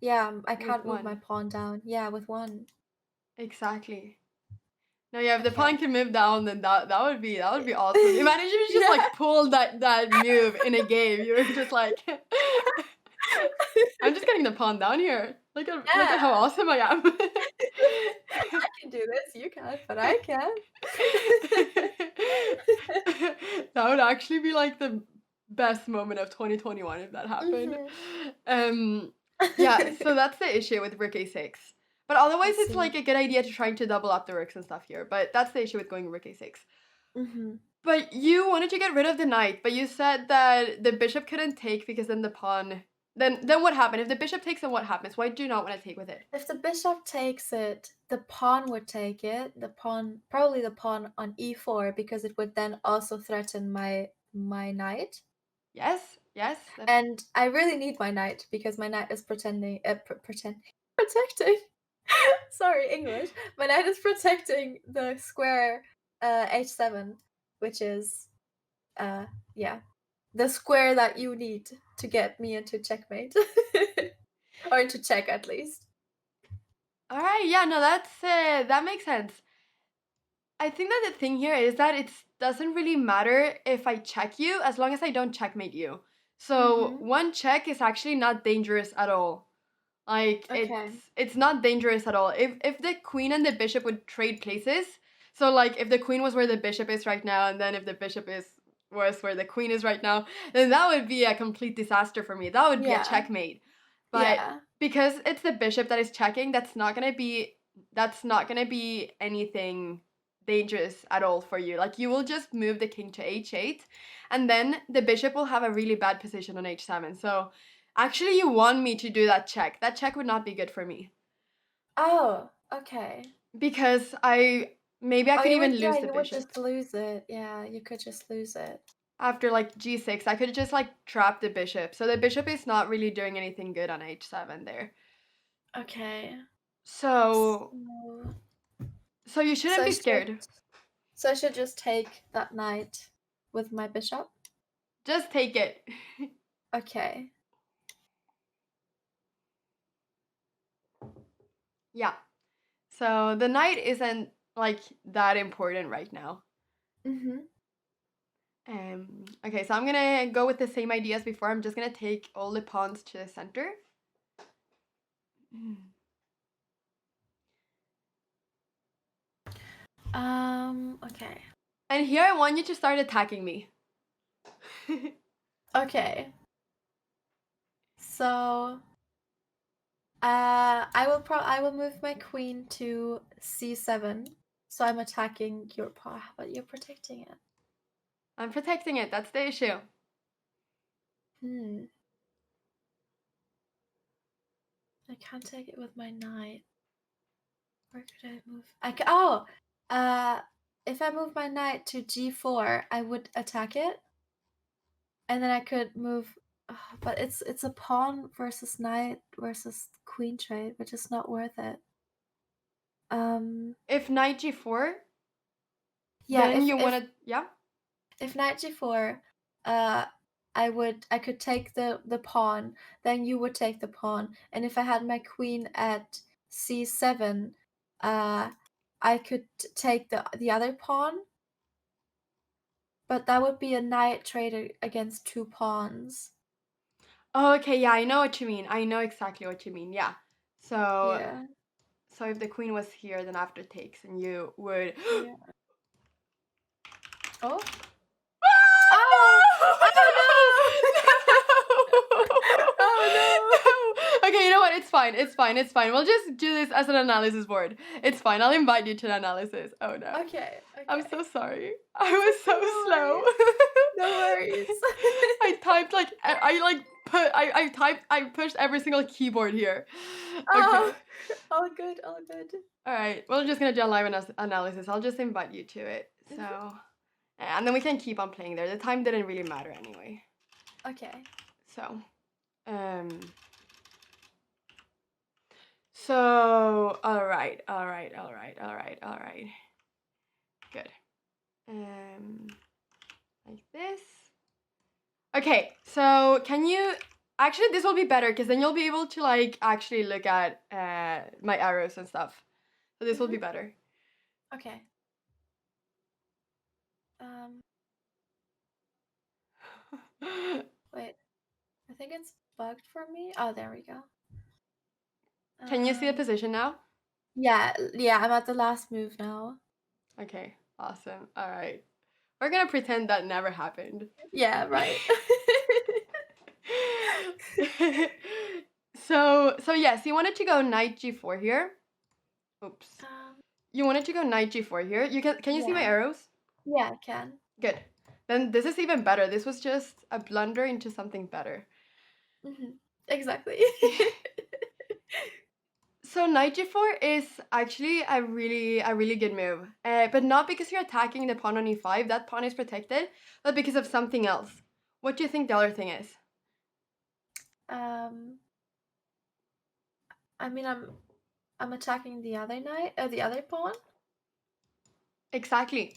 Yeah, I can't With move my 1. pawn down. Yeah, with one. Exactly. No, yeah, if the Okay. pawn can move down, then that would be awesome. Imagine if you just Yeah. like pulled that move in a game. You were just like, I'm just getting the pawn down here. Look at how Yeah. awesome I am. I can do this. You can't, but I can. That would actually be like the best moment of 2021 if that happened. Yeah, so that's the issue with rook a6. But otherwise, I it's like see. a good idea to try to double up the rooks and stuff here. But that's the issue with going rook a6. Mhm. But you wanted to get rid of the knight, but you said that the bishop couldn't take because then the pawn... Then what happened? If the bishop takes, then what happens? Why do you not want to take with it? If the bishop takes it, the pawn would take it. Probably the pawn on e4, because it would then also threaten my knight. Yes, yes. And I really need my knight because my knight is protecting. Sorry, English. My knight is protecting the square h7, which is yeah, the square that you need to get me into checkmate. Or into check, at least. All right, yeah, no, that makes sense. I think that the thing here is that it doesn't really matter if I check you as long as I don't checkmate you. So one check is actually not dangerous at all. Like Okay. it's not dangerous at all. If the queen and the bishop would trade places, so like if the queen was where the bishop is right now, and then if the bishop was where the queen is right now, then that would be a complete disaster for me. That would be a Yeah. checkmate. But because it's the bishop that is checking, that's not gonna be anything dangerous at all for you. Like you will just move the king to h8, and then the bishop will have a really bad position on h7. So actually, you want me to do that check. That check would not be good for me. Oh, okay. Because I could even lose the you would bishop. just lose it. Yeah, you could just lose it. After like g6, I could just like trap the bishop. So the bishop is not really doing anything good on h7 there. Okay. So you shouldn't be scared. So I should just take that knight with my bishop? Just take it. Okay. Yeah. So the knight isn't like that important right now. Okay, so I'm gonna go with the same idea as before. I'm just gonna take all the pawns to the center. Okay. And here I want you to start attacking me. Okay. So I will move my queen to c7. So I'm attacking your pawn, but you're protecting it. I'm protecting it. That's the issue. I can't take it with my knight. Where could I move? If I move my knight to g4, I would attack it, and then I could move. But it's a pawn versus knight versus queen trade, which is not worth it. If knight g4, yeah, then you want to, yeah? If knight g4, I could take the pawn, then you would take the pawn, and if I had my queen at c7, I could take the other pawn, but that would be a knight trade against 2 pawns. Oh, okay, yeah, I know what you mean. I know exactly what you mean, yeah. So, Yeah. So if the queen was here, then after takes, and you would... Yeah. Oh? Oh, no! Oh, no! Okay, you know what? It's fine. We'll just do this as an analysis board. It's fine. I'll invite you to the analysis. Oh, no. Okay. I'm so sorry. I was so slow. No worries. I typed I pushed every single keyboard here. Oh, Okay. all good, all good. All right. We're just gonna do a live analysis. I'll just invite you to it. So, and then we can keep on playing there. The time didn't really matter anyway. Okay. So, So, all right. Good. Like this. Okay, so can you actually this will be better because then you'll be able to like actually look at my arrows and stuff. So this will be better. Okay. Wait. I think it's bugged for me. Oh, there we go. Can you see the position now? Yeah, I'm at the last move now. Okay, awesome. All right. We're gonna pretend that never happened. Yeah, right. So yes, you wanted to go knight g4 here. Oops. You wanted to go knight g4 here. Can you see my arrows? Yeah, I can. Good. Then this is even better. This was just a blunder into something better. Exactly. So knight g4 is actually a really good move, but not because you're attacking the pawn on e5. That pawn is protected, but because of something else. What do you think the other thing is? I mean, I'm attacking the other knight, the other pawn. Exactly.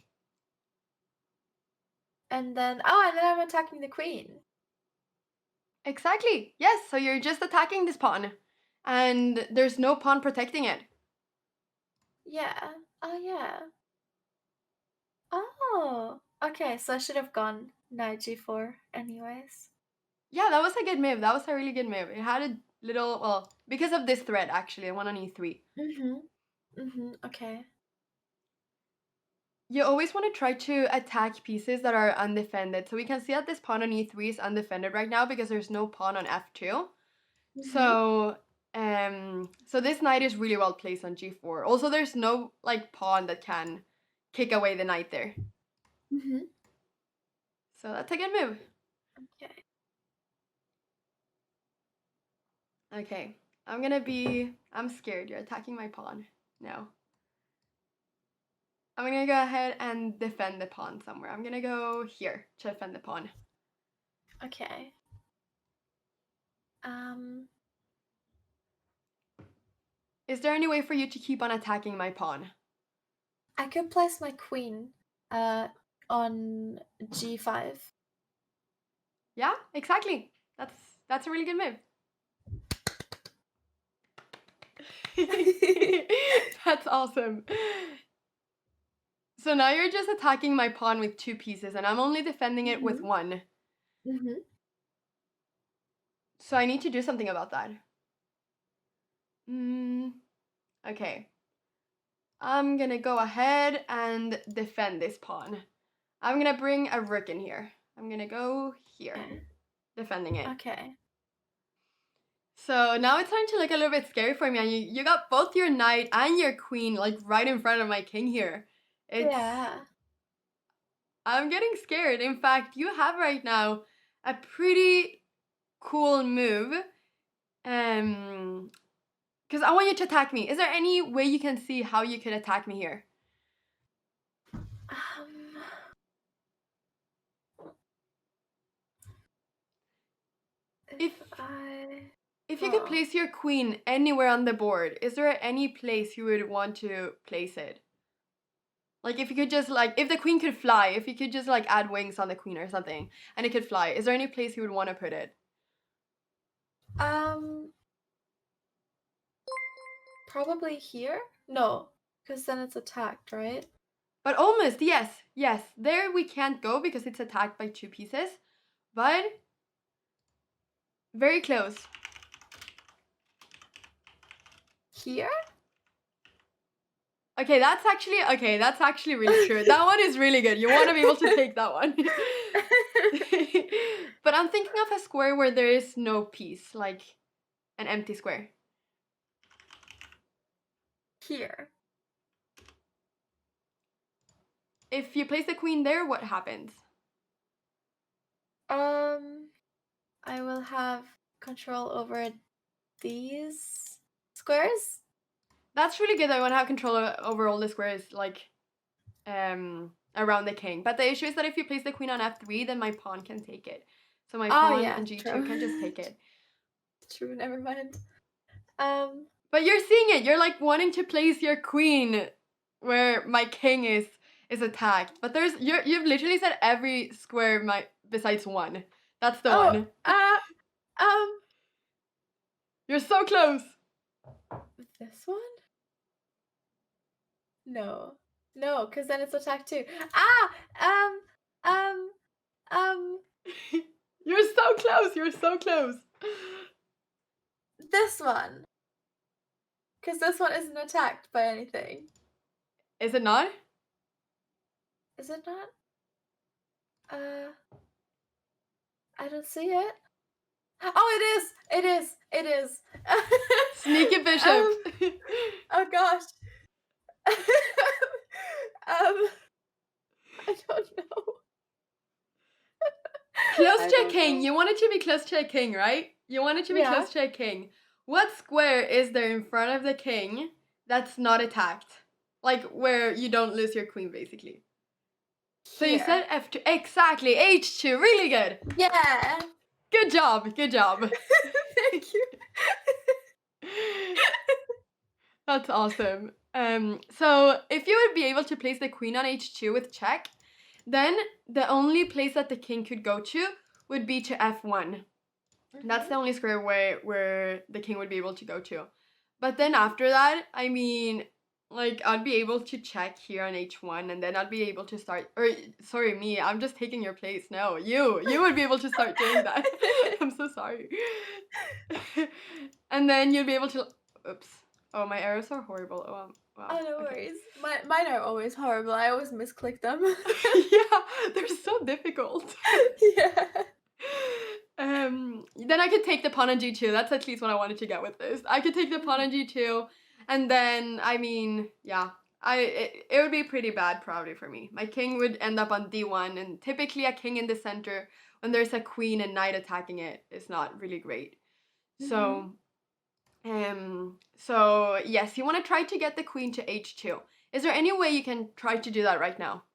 And then I'm attacking the queen. Exactly. Yes. So you're just attacking this pawn, and there's no pawn protecting it. Yeah. Oh yeah. Oh. Okay, so I should have gone knight g4 anyways. Yeah, that was a good move. That was a really good move. It had a little, well, because of this thread actually, one on e3. Okay. You always want to try to attack pieces that are undefended. So we can see that this pawn on e3 is undefended right now because there's no pawn on f2. So so this knight is really well placed on g4. Also, there's no like pawn that can kick away the knight there. So that's a good move. Okay. Okay. I'm scared. You're attacking my pawn. No. I'm gonna go ahead and defend the pawn somewhere. I'm gonna go here to defend the pawn. Okay. Is there any way for you to keep on attacking my pawn? I could place my queen on g5. Yeah, exactly. That's a really good move. That's awesome. So now you're just attacking my pawn with 2 pieces and I'm only defending it with 1. So I need to do something about that. Okay. I'm gonna go ahead and defend this pawn. I'm gonna bring a rook in here. I'm gonna go here, defending it. Okay. So now it's starting to look a little bit scary for me, and you got both your knight and your queen like right in front of my king here. Yeah. I'm getting scared. In fact, you have right now a pretty cool move. Because I want you to attack me. Is there any way you can see how you could attack me here? If you could place your queen anywhere on the board, is there any place you would want to place it? Like if you could just like, if the queen could fly, if you could just like add wings on the queen or something and it could fly, is there any place you would want to put it? Probably here? No, because then it's attacked, right? But almost, yes. Yes, there we can't go because it's attacked by 2 pieces. But very close. Here? Okay, that's actually really true. That one is really good. You want to be able to take that one. But I'm thinking of a square where there is no piece, like an empty square. Here. If you place the queen there, what happens? I will have control over these squares. That's really good that I want to have control over all the squares, like, around the king. But the issue is that if you place the queen on f3, then my pawn can take it. So my pawn yeah, in g2 true. can just take it. True, never mind. But you're seeing it. You're like wanting to place your queen where my king is attacked. But you've literally said every square besides one. That's the one. You're so close. This one? No, because then it's attack too. You're so close. You're so close. This one. Because this one isn't attacked by anything. Is it not? Is it not? I don't see it. Oh, it is! It is! It is! Sneaky bishop. Oh gosh. I don't know. Close check king. You want it to be close check king, right? You want it to be close check king. What square is there in front of the king that's not attacked? Like where you don't lose your queen, basically. So you said f2. Exactly. h2. Really good. Yeah. Good job. Good job. Thank you. That's awesome. So if you would be able to place the queen on h2 with check, then the only place that the king could go to would be to f1. That's the only square where the king would be able to go to. But then after that, I mean, like, I'd be able to check here on h1, and then I'd be able to start, or, sorry, me, I'm just taking your place. No, you would be able to start doing that. I'm so sorry. And then you'd be able to, oops. Oh, my arrows are horrible. Oh, wow. Oh, no worries. Mine are always horrible. I always misclick them. Yeah, they're so difficult. Yeah. Then I could take the pawn on g2. That's at least what I wanted to get with this. I could take the pawn on g2, and then, I mean, yeah, it would be pretty bad probably for me. My king would end up on d1, and typically a king in the center, when there's a queen and knight attacking it, is not really great. So, so yes, you want to try to get the queen to h2. Is there any way you can try to do that right now?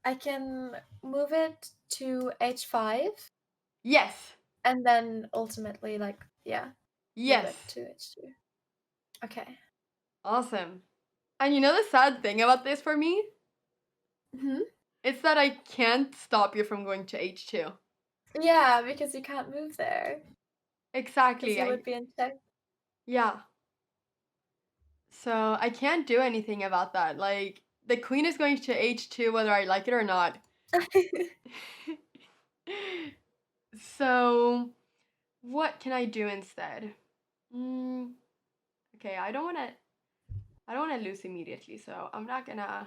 I can move it to h5. Yes. And then ultimately, like, yeah. Yes. Move it to h2. Okay. Awesome. And you know the sad thing about this for me? It's that I can't stop you from going to h2. Yeah, because you can't move there. Exactly. Because you would be in check. Yeah. So I can't do anything about that. Like, the queen is going to h2 whether I like it or not. So, what can I do instead? Okay, I don't want to lose immediately, so I'm gonna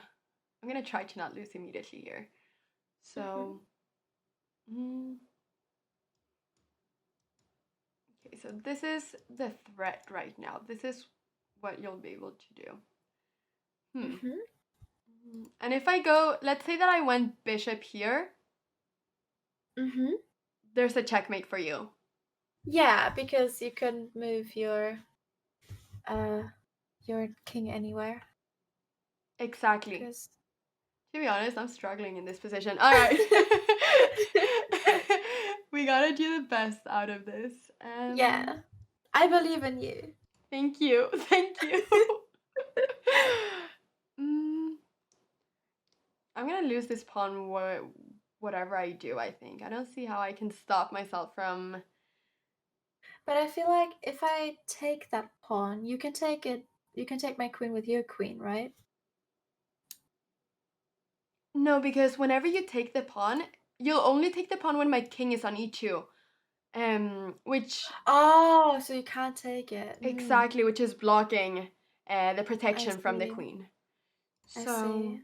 try to not lose immediately here. So, okay, so this is the threat right now. This is what you'll be able to do. And if I go, let's say that I went bishop here. There's a checkmate for you. Yeah, because you couldn't move your king anywhere. Exactly. To be honest, I'm struggling in this position. All right. We gotta do the best out of this. Yeah. I believe in you. Thank you. Thank you. I'm gonna lose this pawn whatever I do, I think. I don't see how I can stop myself from... But I feel like if I take that pawn, you can take it. You can take my queen with your queen, right? No, because whenever you take the pawn, you'll only take the pawn when my king is on e2. Which... Oh, so you can't take it. Exactly, which is blocking the protection from the queen. So... I see.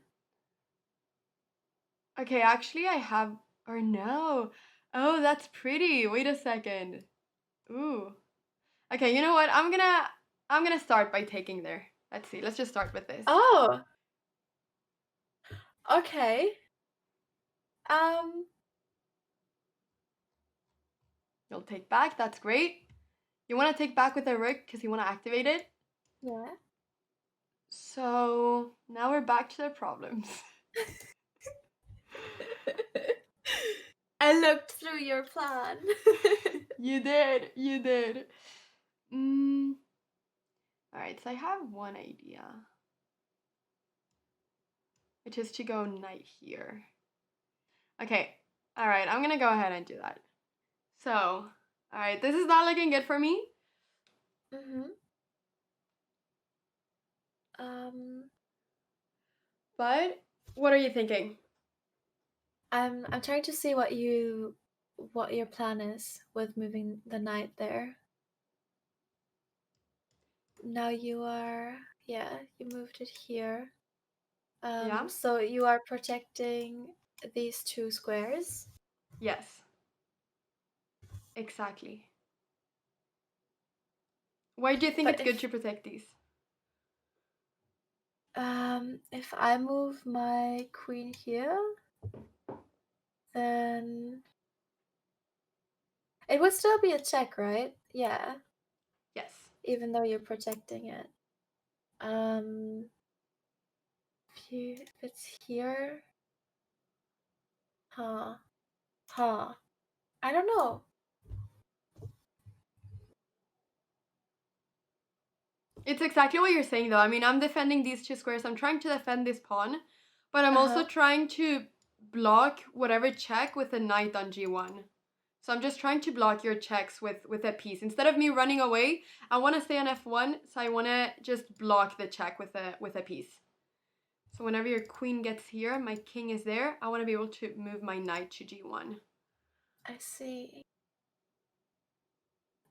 Okay, actually I have... Or no. Oh, that's pretty. Wait a second. Ooh. Okay, you know what? I'm gonna start by taking there. Let's see. Let's just start with this. Oh. Okay. You'll take back. That's great. You want to take back with the rook because you want to activate it. Yeah. So now we're back to the problems. I looked through your plan. You did. You did. All right, so I have one idea, which is to go knight here. Okay. All right, I'm going to go ahead and do that. So, all right, this is not looking good for me. But what are you thinking? I'm trying to see what your plan is with moving the knight there. Now you are, you moved it here. Yeah? So you are protecting these two squares? Yes. Exactly. Why do you think it's good to protect these? If I move my queen here, then it would still be a check, right? Yeah. Yes. Even though you're protecting it. If it's here, I don't know. It's exactly what you're saying, though. I mean, I'm defending these two squares. I'm trying to defend this pawn, but I'm also trying to block whatever check with a knight on g1. So I'm just trying to block your checks with a piece. Instead of me running away, I want to stay on f1, so I want to just block the check with a piece. So whenever your queen gets here, my king is there, I want to be able to move my knight to g1. I see.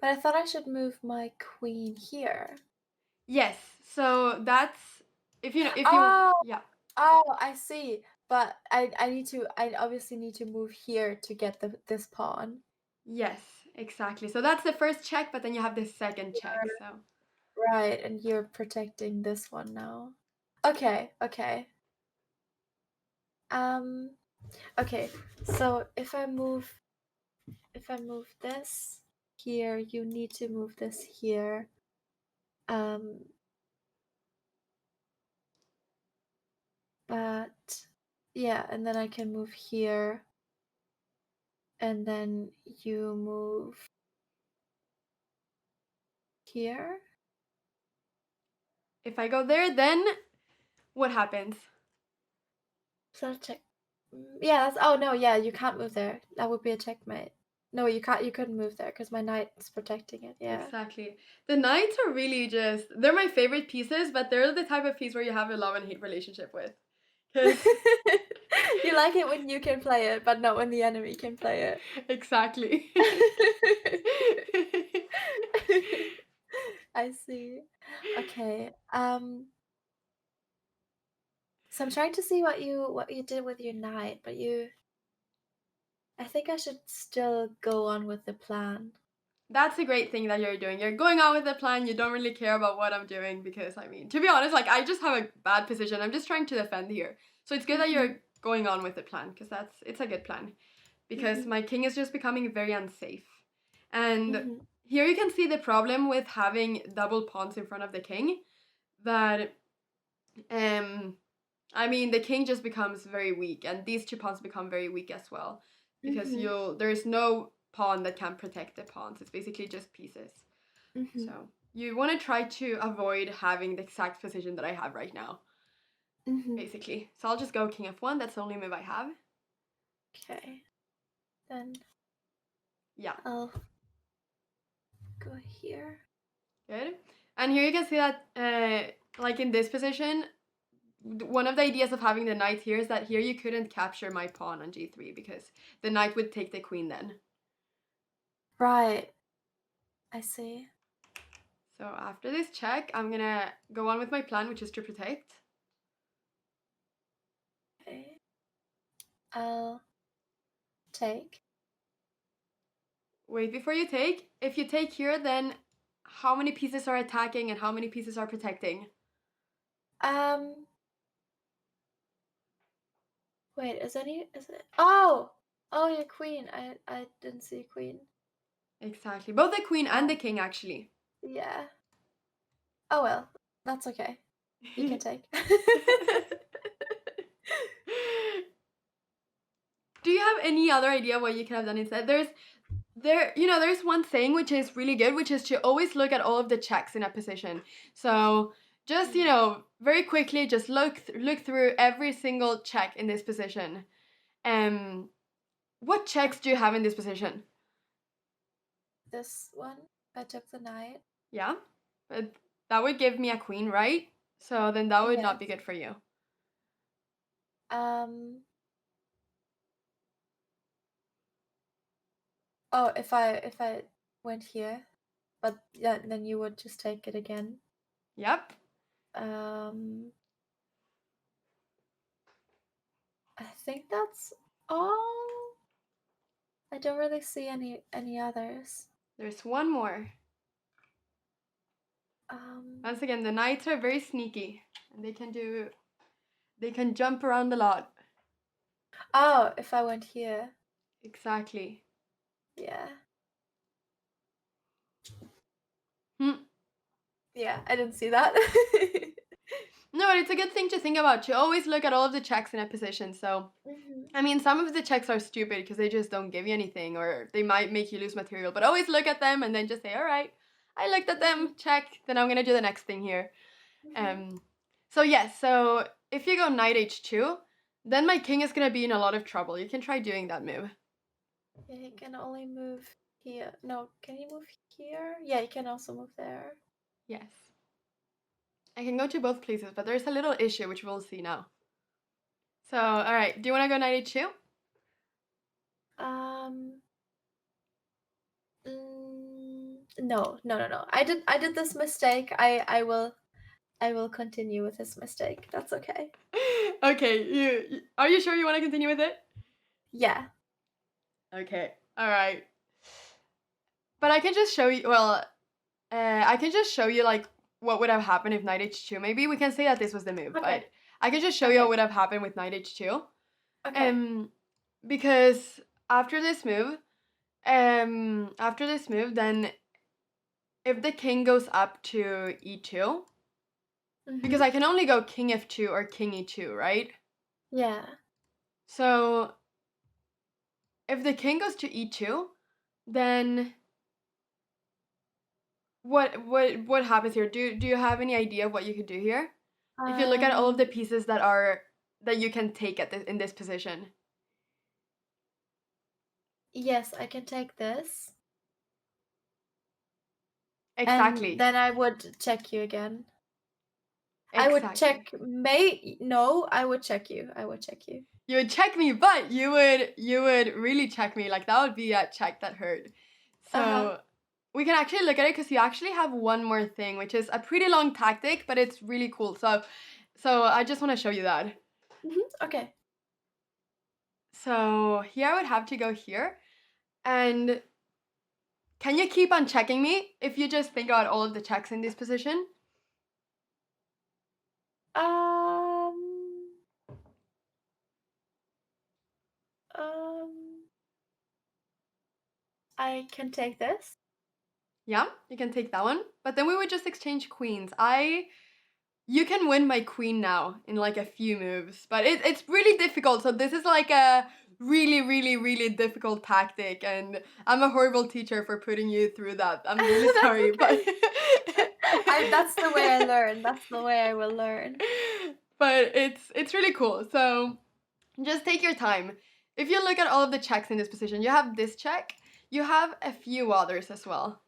But I thought I should move my queen here. Yes, so that's if you yeah. Oh, I see. But I obviously need to move here to get this pawn. Yes, exactly. So that's the first check, but then you have the second check. So right, and you're protecting this one now. Okay. Okay. So if I move this here, you need to move this here. But yeah, and then I can move here, and then you move here. if I go there, then what happens? So check. Yeah, that's, oh no, yeah, you can't move there. That would be a checkmate. No, you couldn't move there because my knight's protecting it. Yeah. Exactly. The knights are really they're my favorite pieces, but they're the type of piece where you have a love and hate relationship with. You like it when you can play it, but not when the enemy can play it. Exactly. I see. Okay. So I'm trying to see what you did with your knight, but I think I should still go on with the plan. That's a great thing that you're doing. You're going on with the plan. You don't really care about what I'm doing because, I mean, to be honest, like, I just have a bad position. I'm just trying to defend here. So it's good that you're going on with the plan because it's a good plan. Because my king is just becoming very unsafe. And here you can see the problem with having double pawns in front of the king. That, I mean, the king just becomes very weak. And these two pawns become very weak as well. Because there's no pawn that can protect the pawns. It's basically just pieces. So you want to try to avoid having the exact position that I have right now. Basically. So I'll just go king f1. That's the only move I have. Okay. Then yeah, I'll go here. Good. And here you can see that like in this position, one of the ideas of having the knight here is that here you couldn't capture my pawn on g3 because the knight would take the queen then. Right. I see. So after this check, I'm gonna go on with my plan, which is to protect. Okay. I'll take. Wait, before you take, if you take here, then how many pieces are attacking and how many pieces are protecting? Wait, is it? Oh, your queen. I didn't see queen. Exactly. Both the queen and the king, actually. Yeah. Oh well, that's okay. You can take. Do you have any other idea what you could have done instead? There's one thing which is really good, which is to always look at all of the checks in a position. So just, very quickly, just look through every single check in this position. What checks do you have in this position? This one, I took the knight. Yeah, but that would give me a queen, right? So then that would not be good for you. Oh, if I went here, but yeah, then you would just take it again. Yep. I think that's all. I don't really see any others. There's one more. Once again, the knights are very sneaky, and they can jump around a lot. Oh, if I went here. Exactly. Yeah. Yeah, I didn't see that. No, but it's a good thing to think about. To always look at all of the checks in a position. So, I mean, some of the checks are stupid because they just don't give you anything, or they might make you lose material. But always look at them and then just say, all right, I looked at them, check, then I'm going to do the next thing here. So yes, so if you go knight h2, then my king is going to be in a lot of trouble. You can try doing that move. Yeah, he can only move here. No, can he move here? Yeah, he can also move there. Yes. I can go to both places, but there's a little issue, which we'll see now. So, all right, do you want to go knight h2? No. I did this mistake. I will continue with this mistake. That's okay. Okay, are you sure you want to continue with it? Yeah. Okay, all right. But I can just show you, I can just show you, like, what would have happened if knight h2. Maybe we can say that this was the move, but I can just show you what would have happened with knight h2. Okay. Because after this move, then if the king goes up to e2, because I can only go king f2 or king e2, right? Yeah. So if the king goes to e2, then what happens here? Do you have any idea of what you could do here? If you look at all of the pieces that you can take in this position. Yes, I can take this. Exactly. And then I would check you again. Exactly. I would check no, I would check you. You would check me, but you would really check me. Like, that would be a check that hurt. So we can actually look at it because you actually have one more thing, which is a pretty long tactic, but it's really cool. So I just want to show you that. Okay. So here I would have to go here. And can you keep on checking me if you just think about all of the checks in this position? I can take this. Yeah, you can take that one. But then we would just exchange queens. You can win my queen now in like a few moves, but it's really difficult. So this is like a really, really, really difficult tactic, and I'm a horrible teacher for putting you through that. I'm really sorry, but that's the way I learn. That's the way I will learn. But it's really cool. So just take your time. If you look at all of the checks in this position, you have this check. You have a few others as well.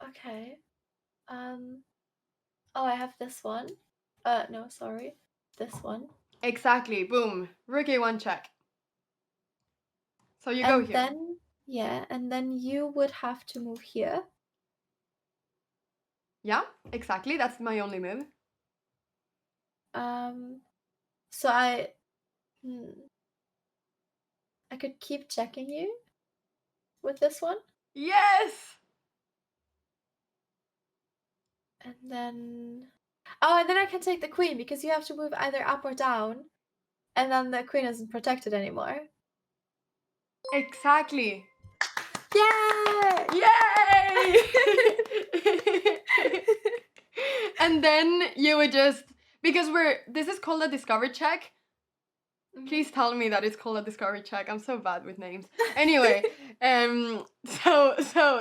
Okay. Oh, I have this one. No, sorry. This one. Exactly. Boom. Rook a1 check. So you go here. And then you would have to move here. Yeah, exactly. That's my only move. So I could keep checking you with this one. Yes! And then I can take the queen because you have to move either up or down, and then the queen isn't protected anymore. Exactly. Yay! Yay! And then you would just, because this is called a discovery check. Please tell me that it's called a discovery check. I'm so bad with names. Anyway, so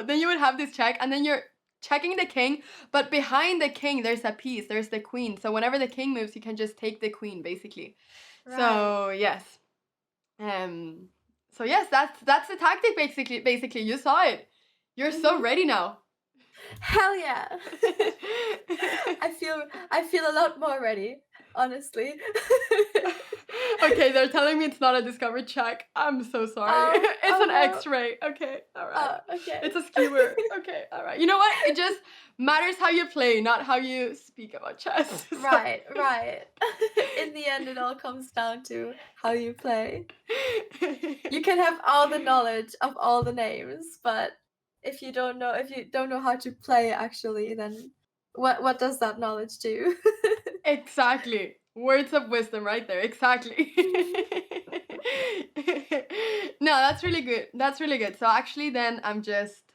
then you would have this check, and then you're checking the king, but behind the king there's a piece. There's the queen. So whenever the king moves, you can just take the queen, basically. Right. So yes, so yes, that's the tactic, basically. Basically, you saw it. You're so ready now. Hell yeah! I feel a lot more ready, honestly. Okay, they're telling me it's not a discovery check. I'm so sorry. It's an no. X-ray. Okay, all right. Okay. It's a skewer. Okay, all right. You know what? It just matters how you play, not how you speak about chess. So- Right. In the end, it all comes down to how you play. You can have all the knowledge of all the names, but if you don't know how to play actually, then what does that knowledge do? Exactly. Words of wisdom right there. Exactly. No, that's really good. That's really good. So actually then I'm just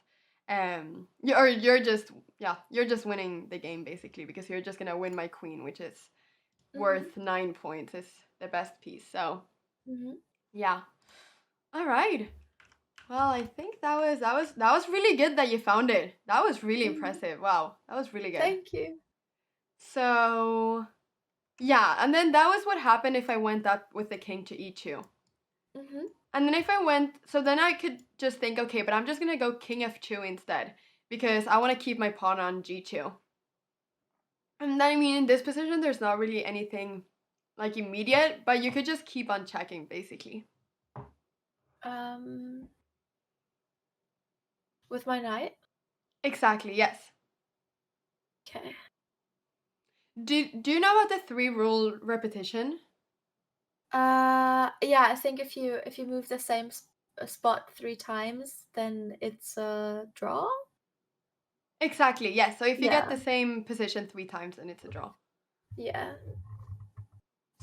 you're just winning the game, basically, because you're just gonna win my queen, which is worth 9 points. Is the best piece. So yeah. All right. Well, I think that was really good that you found it. That was really impressive. Wow. That was really good. Thank you. So yeah, and then that was what happened if I went up with the king to e2. And then if I went, so then I could just think, okay, but I'm just gonna go king f2 instead, because I want to keep my pawn on g2. And then, I mean, in this position, there's not really anything like immediate, but you could just keep on checking, basically. With my knight? Exactly, yes. Okay. Do you know about the 3-rule repetition? Yeah, I think if you move the same spot 3 times, then it's a draw. Exactly, yes. So if you get Yeah. the same position 3 times, then it's a draw. Yeah.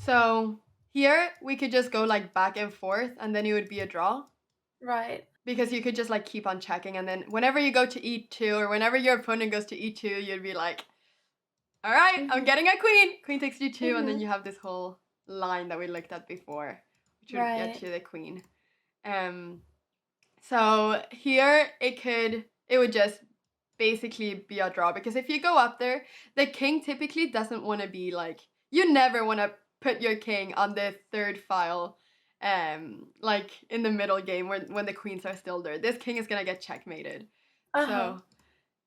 So here we could just go like back and forth, and then it would be a draw. Right. Because you could just like keep on checking, and then whenever you go to e2, or whenever your opponent goes to e2, you'd be like, all right, I'm getting a queen. Queen takes g2, and then you have this whole line that we looked at before, which would get you the queen. So here it would just basically be a draw, because if you go up there, the king typically doesn't want to be like, you never want to put your king on the 3rd file, like in the middle game when the queens are still there. This king is gonna get checkmated. So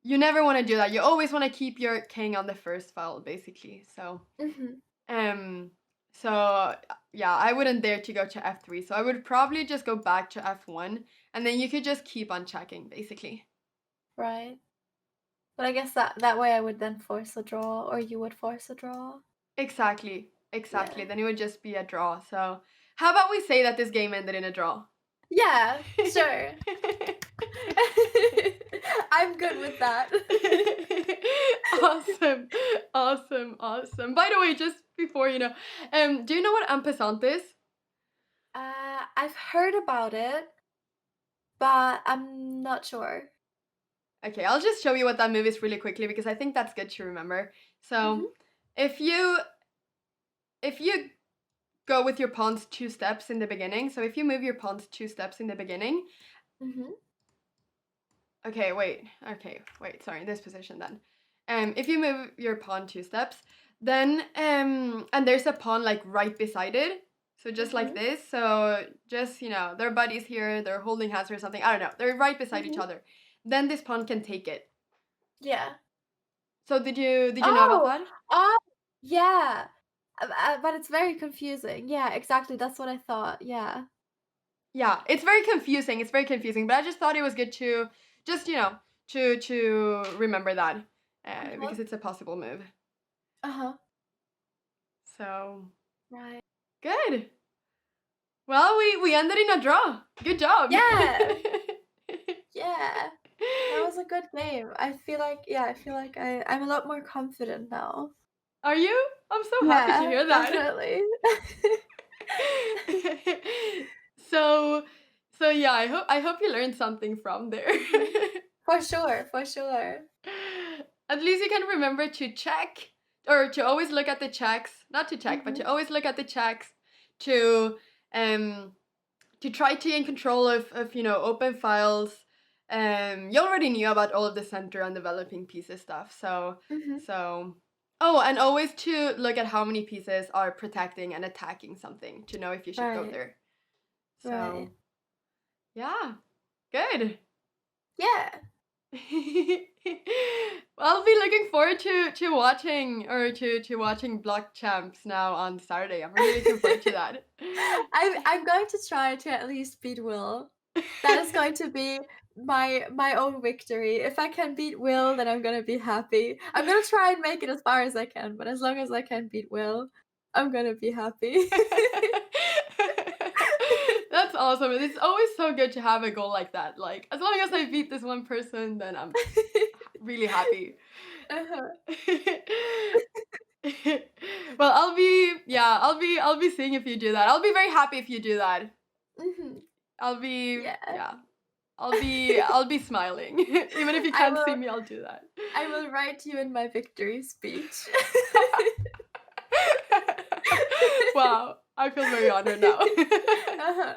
you never want to do that. You always want to keep your king on the 1st file, basically. So so yeah, I wouldn't dare to go to f3. So I would probably just go back to f1, and then you could just keep on checking, basically. Right. But I guess that way I would then force a draw, or you would force a draw. Exactly. Yeah. Then it would just be a draw. So how about we say that this game ended in a draw? Yeah, sure. I'm good with that. Awesome. By the way, just before do you know what en passant is? I've heard about it, but I'm not sure. Okay, I'll just show you what that move is really quickly, because I think that's good to remember. So if you go with your pawns 2 steps in the beginning, so if you move your pawns 2 steps in the beginning, okay, wait, sorry, this position then. If you move your pawn 2 steps, then and there's a pawn like right beside it, so just like this, so just, their buddies here, they're holding hands or something, I don't know, they're right beside each other, then this pawn can take it. Yeah. So did you know about that? Oh, yeah. But it's very confusing. Yeah, exactly. That's what I thought. Yeah. Yeah, it's very confusing. But I just thought it was good to just, to remember that, because it's a possible move. So. Right. Good. Well, we ended in a draw. Good job. Yeah. Yeah. That was a good game. I feel like I'm a lot more confident now. Are you? I'm so happy to hear that. Definitely. So So yeah, I hope you learned something from there. For sure, for sure. At least you can remember to check or to always look at the checks, not to check, but Mhm. to always look at the checks to um to try to gain control of open files. You already knew about all of the center and developing pieces stuff. Mhm. So oh, and always to look at how many pieces are protecting and attacking something to know if you should go Right. there. Right. So yeah, good. Yeah. I'll be looking forward to watching or to watching Blockchamps now on Saturday. I'm really looking forward to that. I'm going to try to at least beat Will. That is going to be my own victory. If I can beat Will, then I'm gonna be happy. I'm gonna try and make it as far as I can, but as long as I can beat Will, I'm gonna be happy. That's awesome. It's always so good to have a goal like that. Like, as long as I beat this one person, then I'm really happy. Uh-huh. Well, I'll be seeing if you do that. I'll be very happy if you do that. Mhm. I'll be Yeah. yeah. I'll be smiling. Even if you I can't see will me, I'll do that. I will write you in my victory speech. Wow, I feel very honored now. Uh-huh.